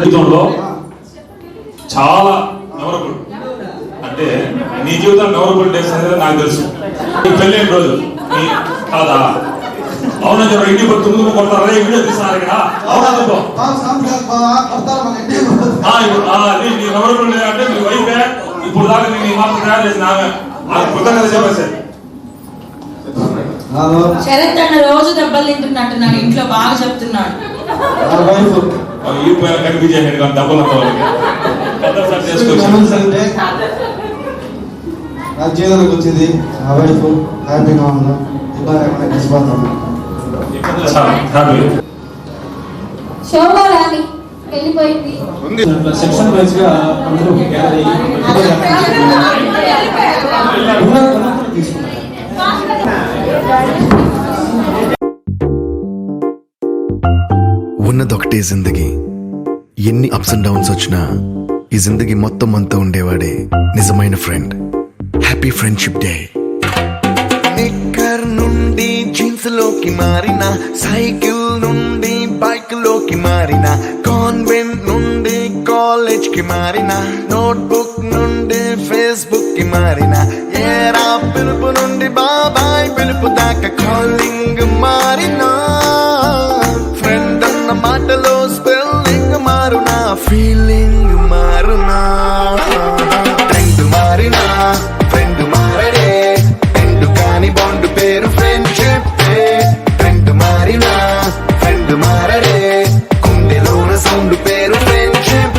జీవితంలో చాలా మెమరబుల్ అంటే నీ జీవితం మెమరబుల్ డేస్ అనేది నాకు తెలుసు. నీ పెళ్ళైన రోజు కాదా? అవునా చెప్పండి. ఇంటికి తుమ్ము కొడతారా? వీడియో తీస్తున్నారు ఇక్కడ. అవునా చెప్పు. నీ మెమరబుల్ డే అంటే మీ వైఫే ఇప్పుడు దాకా నేను మాత్రం తయారు చేసిన ఆమె కృతజ్ఞత చెప్పేసారు. శరత్ అన్న రోజు దెబ్బలు తింటున్నట్టున్నాడు, ఇంట్లో బాగా చెప్తున్నాడు. ఈ కనిపించేయండి కానీ డబ్బులు నా జీవితానికి వచ్చింది ఆ వైఫ్ హ్యాపీగా ఉన్నా ఇలా కలిసిపోతాను. శోభా రాని వెళ్ళిపోయింది. సెక్షన్ వైజ్ గా అందరూ ఉన్నదొకటే జిందగీ. ఎన్ని అప్స్ అండ్ డౌన్స్ వచ్చినా ఈ జిందగీ మొత్తం అంతా ఉండేవాడే నిజమైన ఫ్రెండ్. Happy friendship day. నిక్కర్ నుండి జీన్స్ లోకి మారిన, సైకిల్ నుండి బైక్ లోకి మారిన, కాన్వెంట్ నుండి కాలేజ్ కి మారిన, నోట్బుక్ నుండి ఫేస్బుక్ కి మారిన, ఏరా పిలుపు నుండి బాబాయ్ పిలుపు దాకా కాలింగ్ మారిన, ఫ్రెండ్ అన్న మాటలో స్పెల్లింగ్ మారునా, ఫీలింగ్ మారునా, ట్రెండ్ మారినా ఫ్రెండ్ మారడే, ట్రెండ్ కాని బాండ్ పేరు ఫ్రెండ్షిప్. ట్రెండ్ మారినా ఫ్రెండ్ మారడే, గుండెలోన సౌండ్ పేరు ఫ్రెండ్షిప్.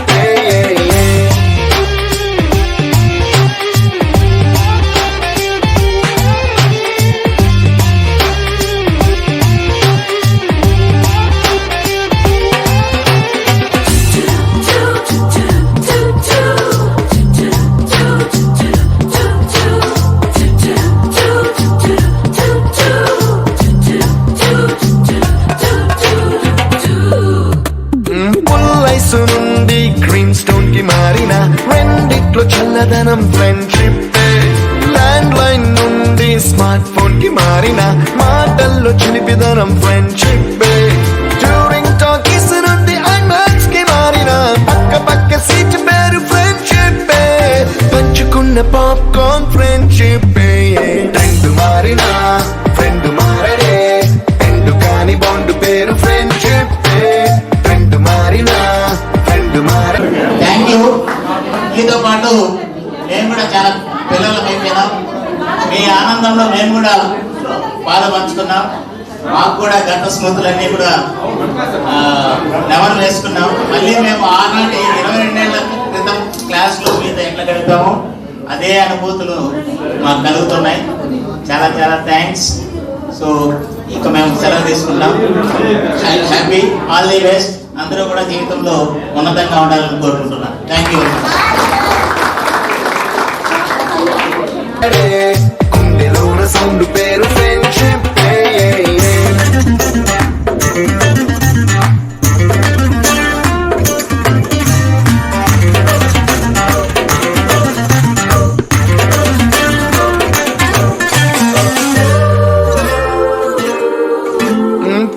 ఇంట్లో చల్లదనం ఫ్రెండ్షిప్ ల్యాండ్ లైన్ నుండి స్మార్ట్ ఫోన్ కి మారిన మాటల్లో చిలిపిదనం ఫ్రెండ్షిప్ డ్యూరింగ్ టాకీస్ నుండి ఐమాక్స్ కి మారిన పక్క పక్క సీట్ పేరు ఫ్రెండ్షిప్ పంచుకున్న పాప్కార్న్ ఫ్రెండ్షిప్ ట్రెండ్ మారిన ఫ్రెండ్ మారడే ఎండు కాని బాండ్ పేరు ఫ్రెండ్షిప్ ట్రెండ్ మారిన ఫ్రెండ్ మార. Thank you. మీతో పాటు మేము కూడా చాలా పిల్లలు అయిపోయినాం. మీ ఆనందంలో మేము కూడా పాలు పంచుకున్నాం. మాకు కూడా గత స్మృతులన్నీ కూడా నెవరు వేసుకున్నాం. మళ్ళీ మేము ఆనాటి 22 ఏళ్ల క్రితం క్లాసులో మీతో ఎట్లా గడిపామో అదే అనుభూతులు మాకు కలుగుతున్నాయి. చాలా చాలా థ్యాంక్స్. సో ఇక మేము సెలవు తీసుకున్నాం. Happy all the best. అందరూ కూడా జీవితంలో ఉన్నతంగా ఉండాలని కోరుకుంటున్నాను. Thank you. గుండెలోన సౌండ్ పేరు ఫ్రెండ్షిప్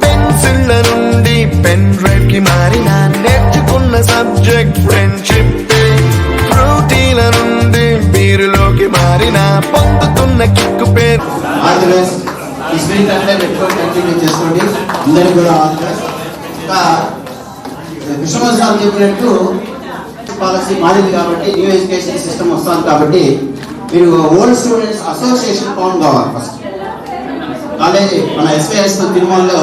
పెన్సిళ్ళ నుండి పెన్ డ్రైవ్ కి మారిన నేర్చుకున్న సబ్జెక్ట్ ఫ్రెండ్షిప్ ఫ్రూటీల నుండి బీరులోకి మారిన పొందుతున్న కిక్కు పేరు. ఈ స్పిరిట్ అంటే పెట్టుకొని కంటిన్యూ చేసుకోండి. అందరికీ కూడా ఆల్ ది బెస్ట్. ఇంకా కృష్ణమోహన్ సార్ చెప్పినట్టు పాలసీ మారింది కాబట్టి న్యూ ఎడ్యుకేషన్ సిస్టమ్ వస్తుంది కాబట్టి మీరు ఓల్డ్ స్టూడెంట్స్ అసోసియేషన్ ఫామ్ కావాలి. ఫస్ట్ కాలేజీ మన ఎస్పీఎస్ తిరుమలలో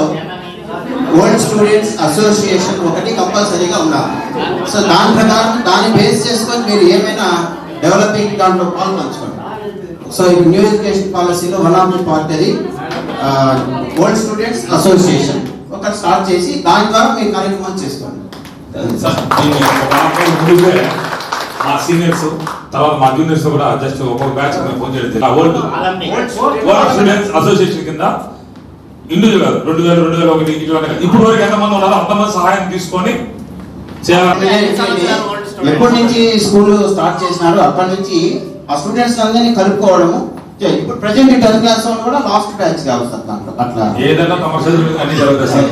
ఓల్డ్ స్టూడెంట్స్ అసోసియేషన్ ఒకటి కంపల్సరీగా ఉండాలి. సో దాని ప్రకారం దాన్ని బేస్ చేసుకొని మీరు ఏమైనా డెవలపింగ్ దాంట్లో పాల్పంచుకోండి. సో ఈ న్యూ ఎడ్యుకేషన్ పాలసీలో వన్ ఆఫ్ ది పార్ట్ అది ఓల్డ్ స్టూడెంట్స్ అసోసియేషన్ ఒకటి స్టార్ట్ చేసి దాని ద్వారా మీరు కార్యక్రమం చేసుకోండి. మా సీనియర్స్ తర్వాత మా జూనియర్స్ కూడా జస్ట్ ఒక్కొక్క బ్యాచ్ ఫోన్ చేయడం ఓల్డ్ స్టూడెంట్స్ అసోసియేషన్ కింద ఇండివిజువల్ 2000, 2001 ఇప్పుడు వరకు ఎంతమంది ఉన్నారో అంతమంది సహాయం తీసుకొని ఎప్పటి నుంచి స్కూల్ స్టార్ట్ చేసినారో అప్పటి నుంచి ఆ స్టూడెంట్స్ అందరినీ కలుపుకోవడము. ఇప్పుడు ప్రెసెంట్ 10th క్లాస్ కూడా లాస్ట్ బ్యాచ్ కావచ్చు దాంట్లో. అట్లా ఏదైనా కమర్షియల్ అన్ని జరుగుతాయి సార్.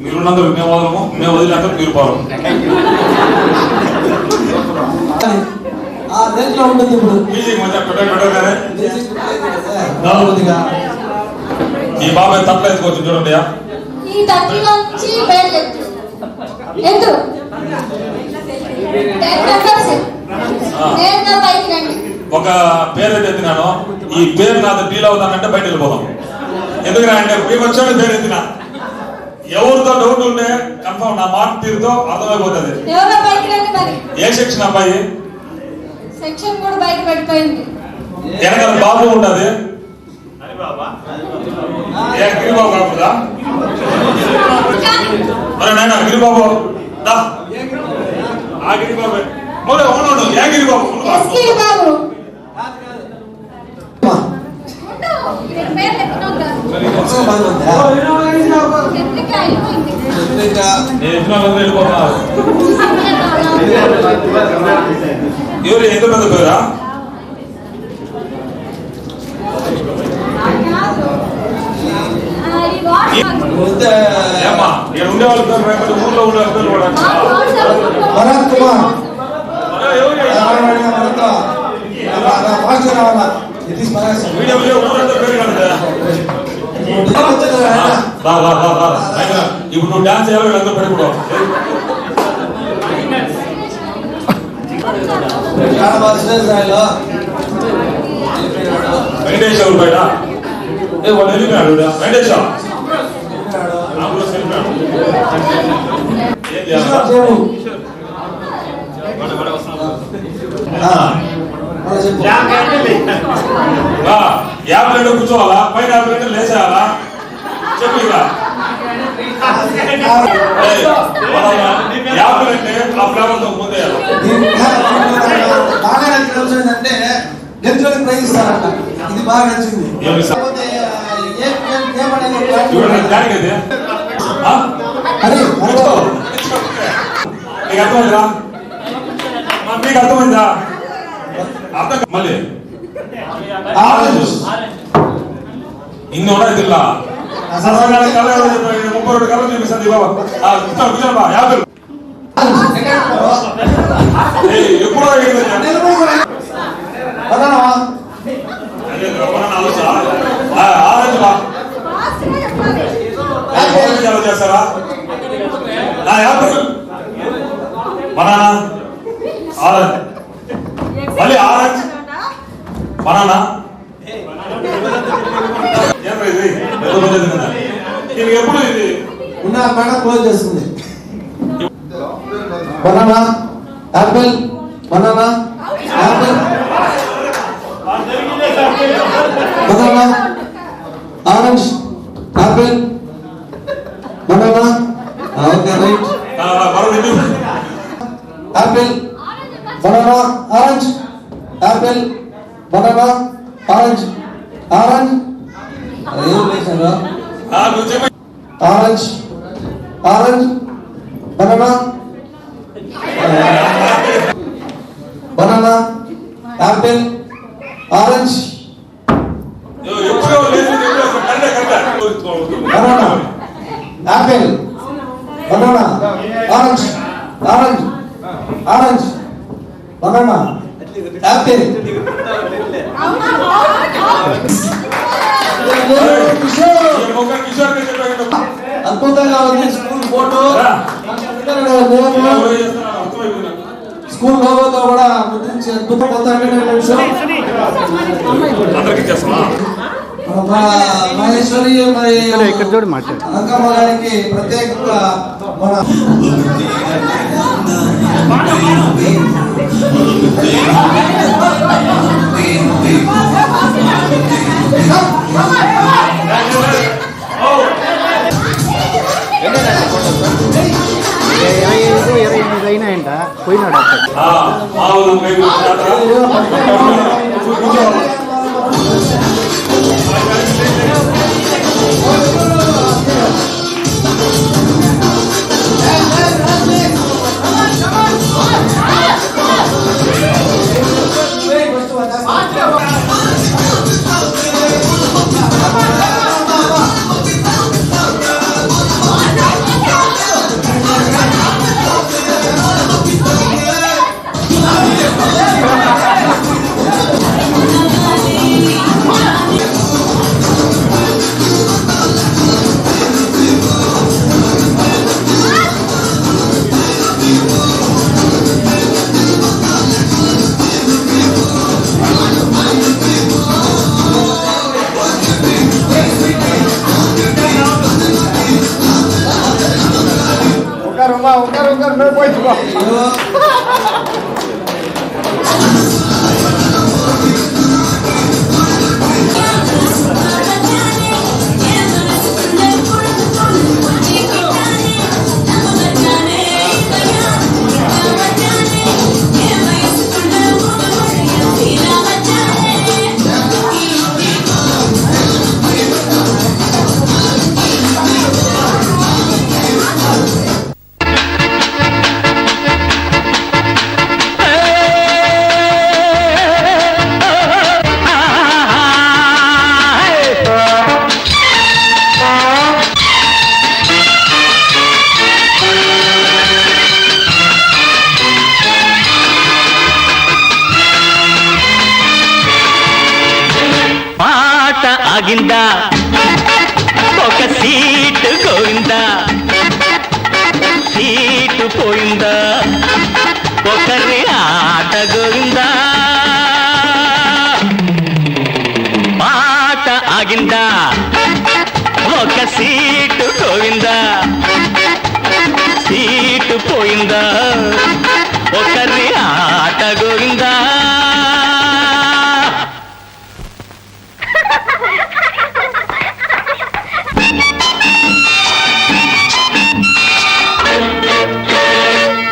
మీరున్నందుకు మేము వదలము, మేము వదిలేందుకు మీరు పోవడం. ఈ బాబాయ్ తప్ప ఎత్తుకోవచ్చు చూడండి. ఈ తట్టిలోంచి బయట ఎత్తు 10 మెంబర్స్ నేరుగా పైకి రండి. ఒక పేరు అయితే ఎత్తినాను. ఈ పేరు నాతో డీల్ అవుతానంటే బయట వెళ్ళిపోతాం. ఎందుకంటే అంటే మీకు వచ్చాడు పేరు ఎత్తిన ఎవరితో డౌట్ ఉంటే కన్ఫర్మ్ నా మాట తీరుతో అర్థమైపోతుంది. ఎవరో పైకి రండి. మరి ఏ సెక్షన్ అబ్బాయి? సెక్షన్ కూడా బయట పడిపోయింది. వెనకాల బాబు ఉంటది. ఏ గిరిబాబు కాకుండా మరి నాయన గిరిబాబు ఆ గిరిబాబు ఏ గిరిబాబు వెళ్ళిపోతున్నారు. ఎవరు ఎంత పెద్ద పేరా? ఏమ్మా ఇక్కడ ఉండే వాళ్ళ పేరు రేపటి ఊర్లో ఉండే వాళ్ళ పేరు కూడా వీడియో ఊరంతా పేరు కదా. ఇప్పుడు నువ్వు డాన్స్ చేయాలి వీళ్ళందరూ పడిపోవడం. వెంకటేష్ ఎవరు బయట వాడు వెళ్ళిపోయాడు. వెంకటేష్ యాభై రెండు కూర్చోవాలా? పైన 50 గంటలు లేచేయాలా? చెప్పు ఇక 50 అంటే ఆ ఫ్లేవర్తో ముందే అంటే ప్రైజ్ ఇస్తారంట. ఇది బాగా నచ్చింది. నీకు అర్థమైందిరా? నీకు అర్థమైందా? అర్థం మళ్ళీ ఇన్ని ఉన్నాయి జిల్లా 32 కలర్ చూపిస్తుంది బాబా యాభై ఎప్పుడో ఆరెంజ్ చేస్తారా నా యాభై బనానా ఆరెంజ్ మళ్ళీ ఆరెంజ్ బనానా ఇది ఎప్పుడు ఇది ఉన్న మేడం క్లోజ్ చేస్తుంది. Banana apple banana apple banana orange apple banana okay right apple banana orange apple banana orange orange ఏం లేచారా orange orange banana banana apple orange banana apple banana orange orange orange banana apple అద్భుతంగా ఉంది school photo school లోగోతో కూడా ముద్రించి అద్భుతంగా మహేశ్వరి మరి అంకమ్మ గారికి ప్రత్యేకంగా మన అయినాయంట పోయినాడు ఆగిందా ఒక సీటు గోయిందా సీటు పోయిందా ఒకరి ఆట గోయిందా పాట ఆగిందా ఒక సీటు గోయిందా సీటు పోయిందా ఒకరి ఆట గోయిందా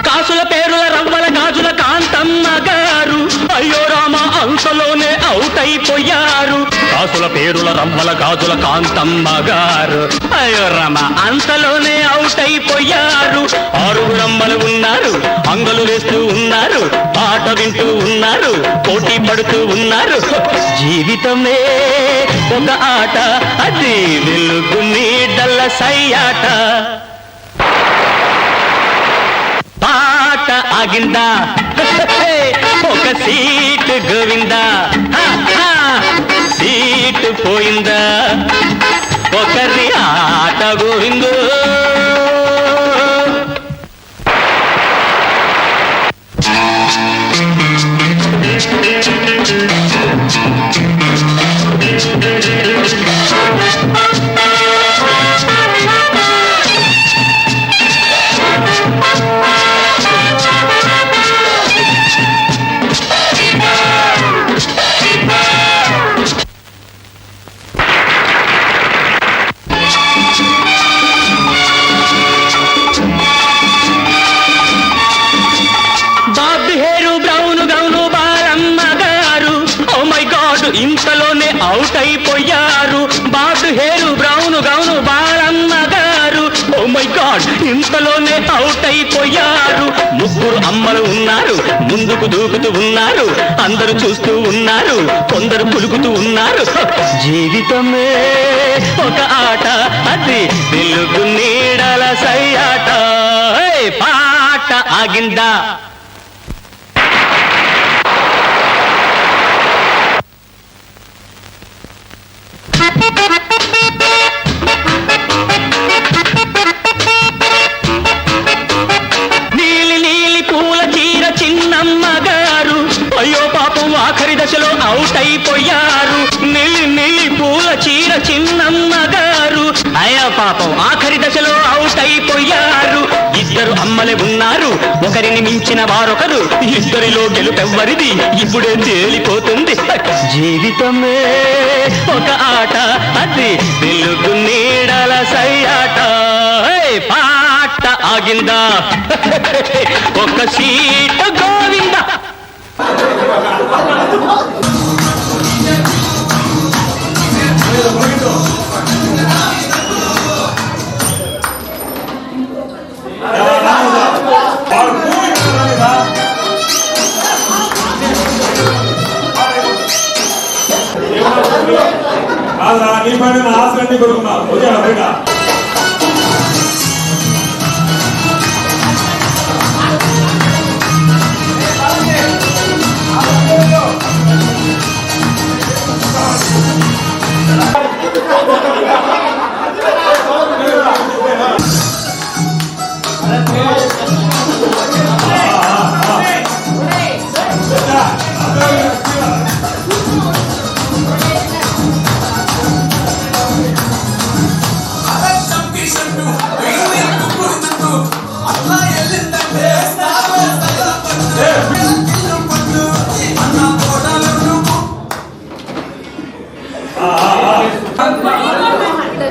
కాసుల పేరుల రవ్వల గాజుల కాంతమ్మ గారు అయ్యో రామ అంతలోనే అవుట్ అయిపోయారు కాసుల పేరుల రవ్వల గాజుల కాంతమ్మ గారు అయ్యో రామ అంతలోనే అవుట్ అయిపోయారు 6 రమ్మలు ఉన్నారు అంగలు వేస్తూ ఉన్నారు ఉన్నారు, పాట వింటూ ఉన్నారు, పోటీ పడుతూ ఉన్నారు. జీవితమే ఒక ఆట, అది వెలుగు నీడల సయ్యాట. పాట ఆగిందా, ఒక సీటు గోవిందా, సీటు పోయిందా, ఒకరి ఆట గోవిందో. ఇంతలోనే అవుట్ అయిపోయారు. బాబు హేరు బ్రౌన్ గౌను బాలమ్మ గారు, ఓ మై గాడ్ ఇంతలోనే అవుట్ అయిపోయారు. ముగ్గురు అమ్మలు ఉన్నారు, ముందుకు దూకుతూ ఉన్నారు, అందరూ చూస్తూ ఉన్నారు, కొందరు పులుకుతూ ఉన్నారు. జీవితమే ఒక ఆట, అది వెలుగు నీడల సయ్యాట. పాట ఆగిందా, నీలి నీలి పూల చీర చిన్నమ్మ గారు, అయ్యో పాపం ఆఖరి దశలో అవుట్ అయిపోయారు. నీలి నీలి పూల చీర చిన్నమ్మ గారు, అయ్యో పాపం ఆఖరి దశలో అవుట్ అయిపోయారు. ఇద్దరు అమ్మలే ఉన్నారు, ఒకరిని మించిన వారొకరు, ఇద్దరిలో గెలుపెవ్వరిది ఇప్పుడే తేలిపోతుంది. జీవితమే ఒక ఆట, అది వెలుగు నీడల సయ్యాట. పాట ఆగిందా, ఒక సీటు గోవిందా. నీ పైన ఆశలన్నీ కొడుకున్నావు.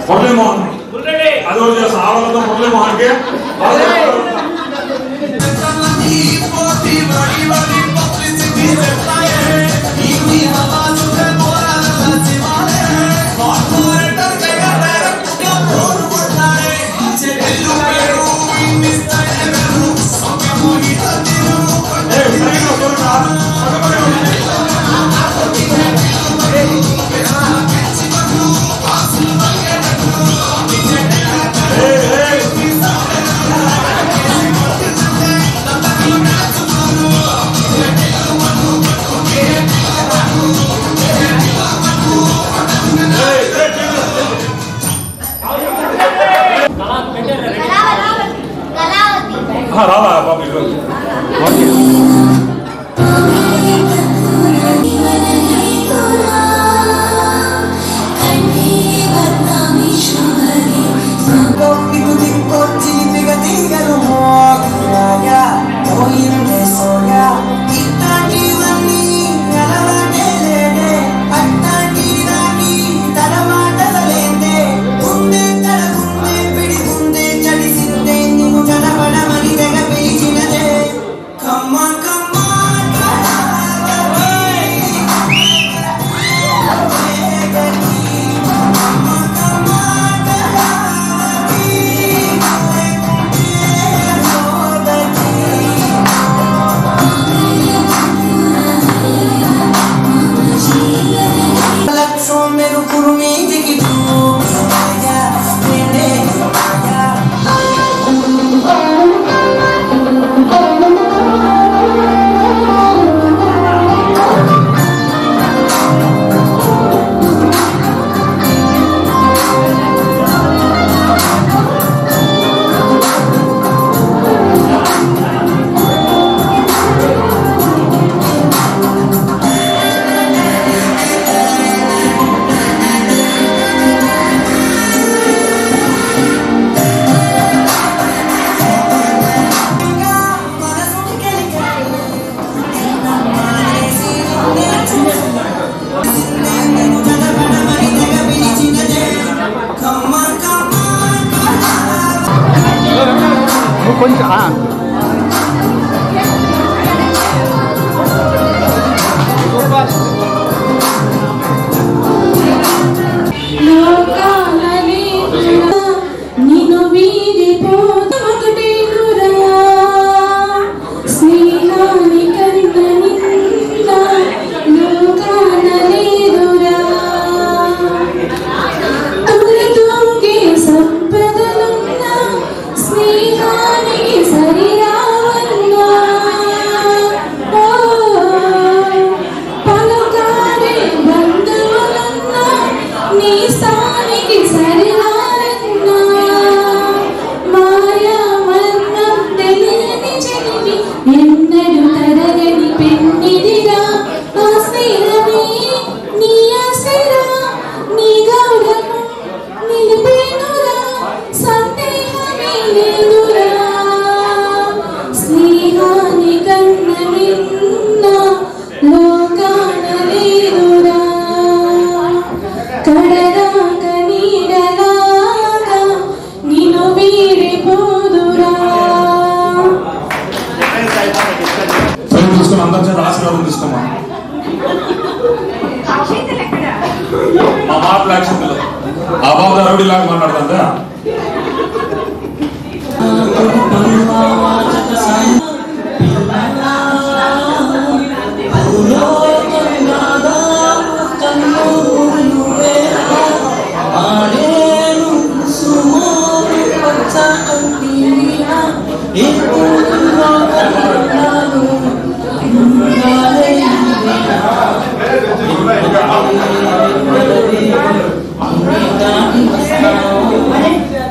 మురళీమోహన్ అది ఆడలతో మురళీమోహన్కి రావా బాబు పిడిగుందే చడిసిందే నువ్వు కనబడమని తెగ పిలిచినదే కొంచెం నిన్ను వీడిపోతురా స్నేహాని కన్న నింద లోకాన లేదురా తొలతూగే సంపదలున్న స్నేహానికి సరిరావన్నా పలుకారే బంధువులన్న నీ స్థానికి సరిరారన్నా మాయా మర్మం తెలియని చెలివి ఎన్నడూ తరగని పెన్నిదిరా ఆ స్నేహమే నీ ఆశరా నీ గౌరవం నిలిపేనురా సందేహమే లేదురా స్నేహాని కన్న నిన్న లోకాన లేదురా కడదాక నీడలాగా నిన్ను వీడిపోదురా ఫ్రెండ్ తీసుకుని అందరి చేత ఆశీర్వాదం తీసుకోమా. మా మాటలు యాక్షన్ ఆ బాబు రౌడీ లాగా మాట్లాడుతుందా.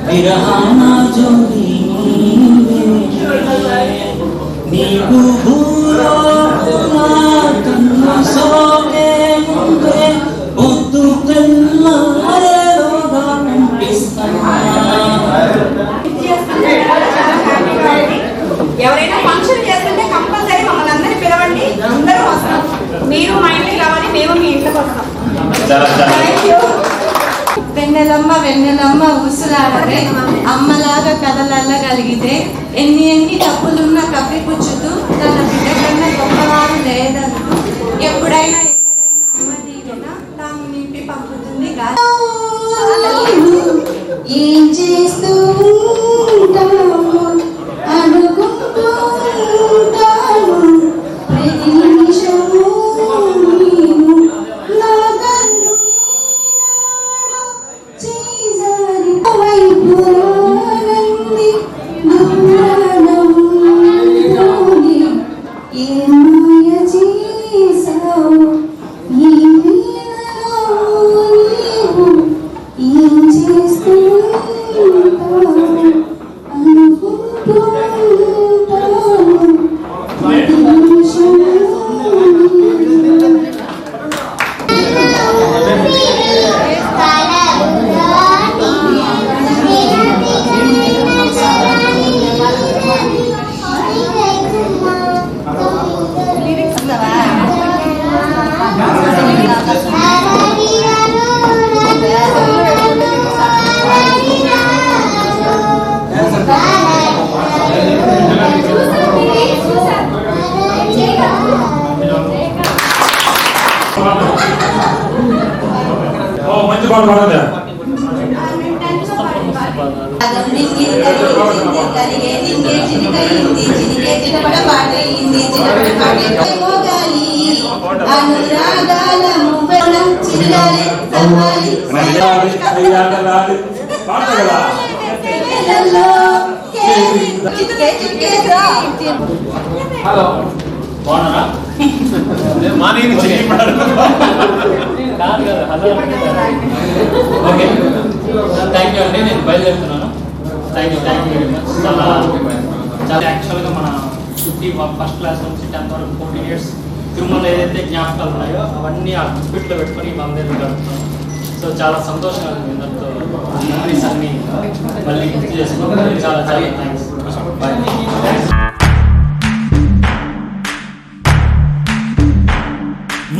విరహానా జోడి నీకు భూలోకమా కన్న సోగే ముందే పొద్దు తెల్లారేలోగా కనిపిస్తున్నా. ఎవరైనా ఫంక్షన్ చేస్తుంటే కంపల్సరీ మమ్మల్ని అందరినీ పిలవండి, అందరూ వస్తాం. మీరు మా ఇంటికి రావాలి, మేము మీ ఇంటికి వస్తాం. వెన్నెలమ్మ వెన్నెలమ్మ ఉసులాడదే అమ్మలాగా కథలల్లగలిగితే ఎన్ని ఎన్ని తప్పులున్నా కప్పిపుచ్చుతూ తన బిడ్డ కన్నా గొప్పవారు లేదంటూ ఎప్పుడైనా ఎక్కడైనా అమ్మ దీవెన తాను నింపి పంపుతుంది. ఏం చేస్తూ ఉంటాను అనుకుంటూ ఉంటాను ప్రతి నిమిషము నీవు నా కన్ను చేజారి వైపురానంది దూరానంది ఏం మాయ చేసావు ఈ వేళలో నీవు ఏం చేస్తూ ఉంటావు అనుకుంటూ ఉంటాను ప్రతి నిమిషము మంచి పాట పాడదా. హలో బాగున్నారా? ఓకే థ్యాంక్ యూ అండి. నేను బయలుదేరుతున్నాను. Thank you very much. చాలా యాక్చువల్గా మన 50 క్లాస్ నుంచి 10th వరకు 14 years తిరుమల ఏదైతే జ్ఞాపకాలు ఉన్నాయో అవన్నీ ఆ గుప్పిట్లో పెట్టుకొని బందేరు గడుపుతాను. సో చాలా సంతోషంగా ఉంది అందరితో మెమరీస్ అన్ని మళ్ళీ గుర్తు చేసుకున్నాను. చాలా చాలా థ్యాంక్స్. బాయ్.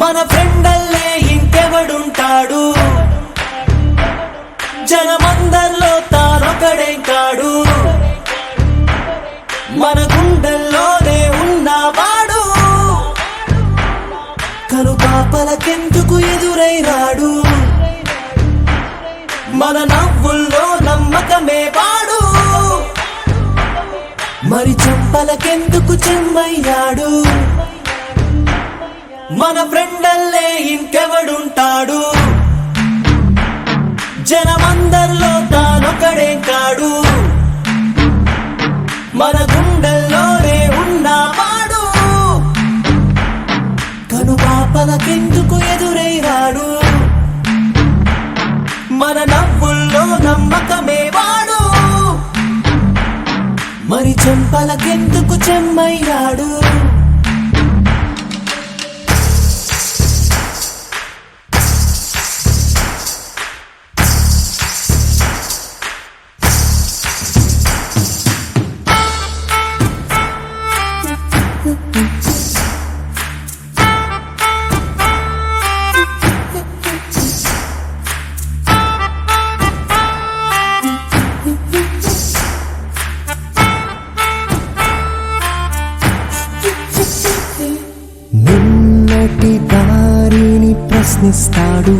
మన ఫ్రెండల్లే ఇంకెవడుంటాడు, జనమందరిలో తానొకడే కాడు. మరి చెంపలకెందుకు చెమ్మయ్యాడు మన ఫ్రెండల్లే ఇంకెవడుంటాడు జనమందరిలో తానొకడే కాడు మన గుండెల్లోనే ఉన్నవాడు కను పాపలకెందుకు ఎదురైనాడు మన నవ్వుల్లో నమ్మకమే వాడు మరి చెంపలకెందుకు చెమ్మయ్యాడు నిన్నటి దారిని ప్రశ్నిస్తాడు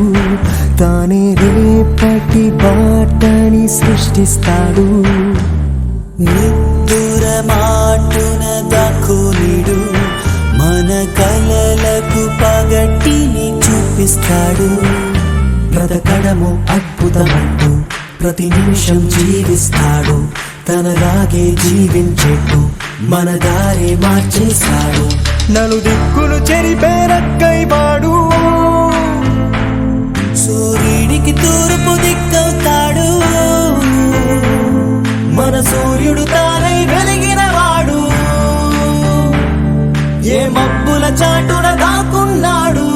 తానే రేపటి బాటని సృష్టిస్తాడు నిద్దుర మాటున దక్కునిడు మన కలలకు పగటిని చూపిస్తాడు బ్రతకడము అద్భుతమంటూ ప్రతి నిమిషం జీవిస్తాడు తనలాగే జీవించేట్టు మన దారి మార్చేస్తాడు నలుదిక్కులు చెరిపేరక్కైవాడు సూర్యుడికి తూర్పు దిక్కవుతాడు మన సూర్యుడు తానై వెలిగినవాడు ఏ మబ్బుల చాటున దాక్కున్నాడు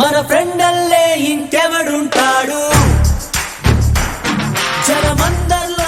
మన ఫ్రెండల్లే ఇంకెవడుంటాడు జనమందరిలో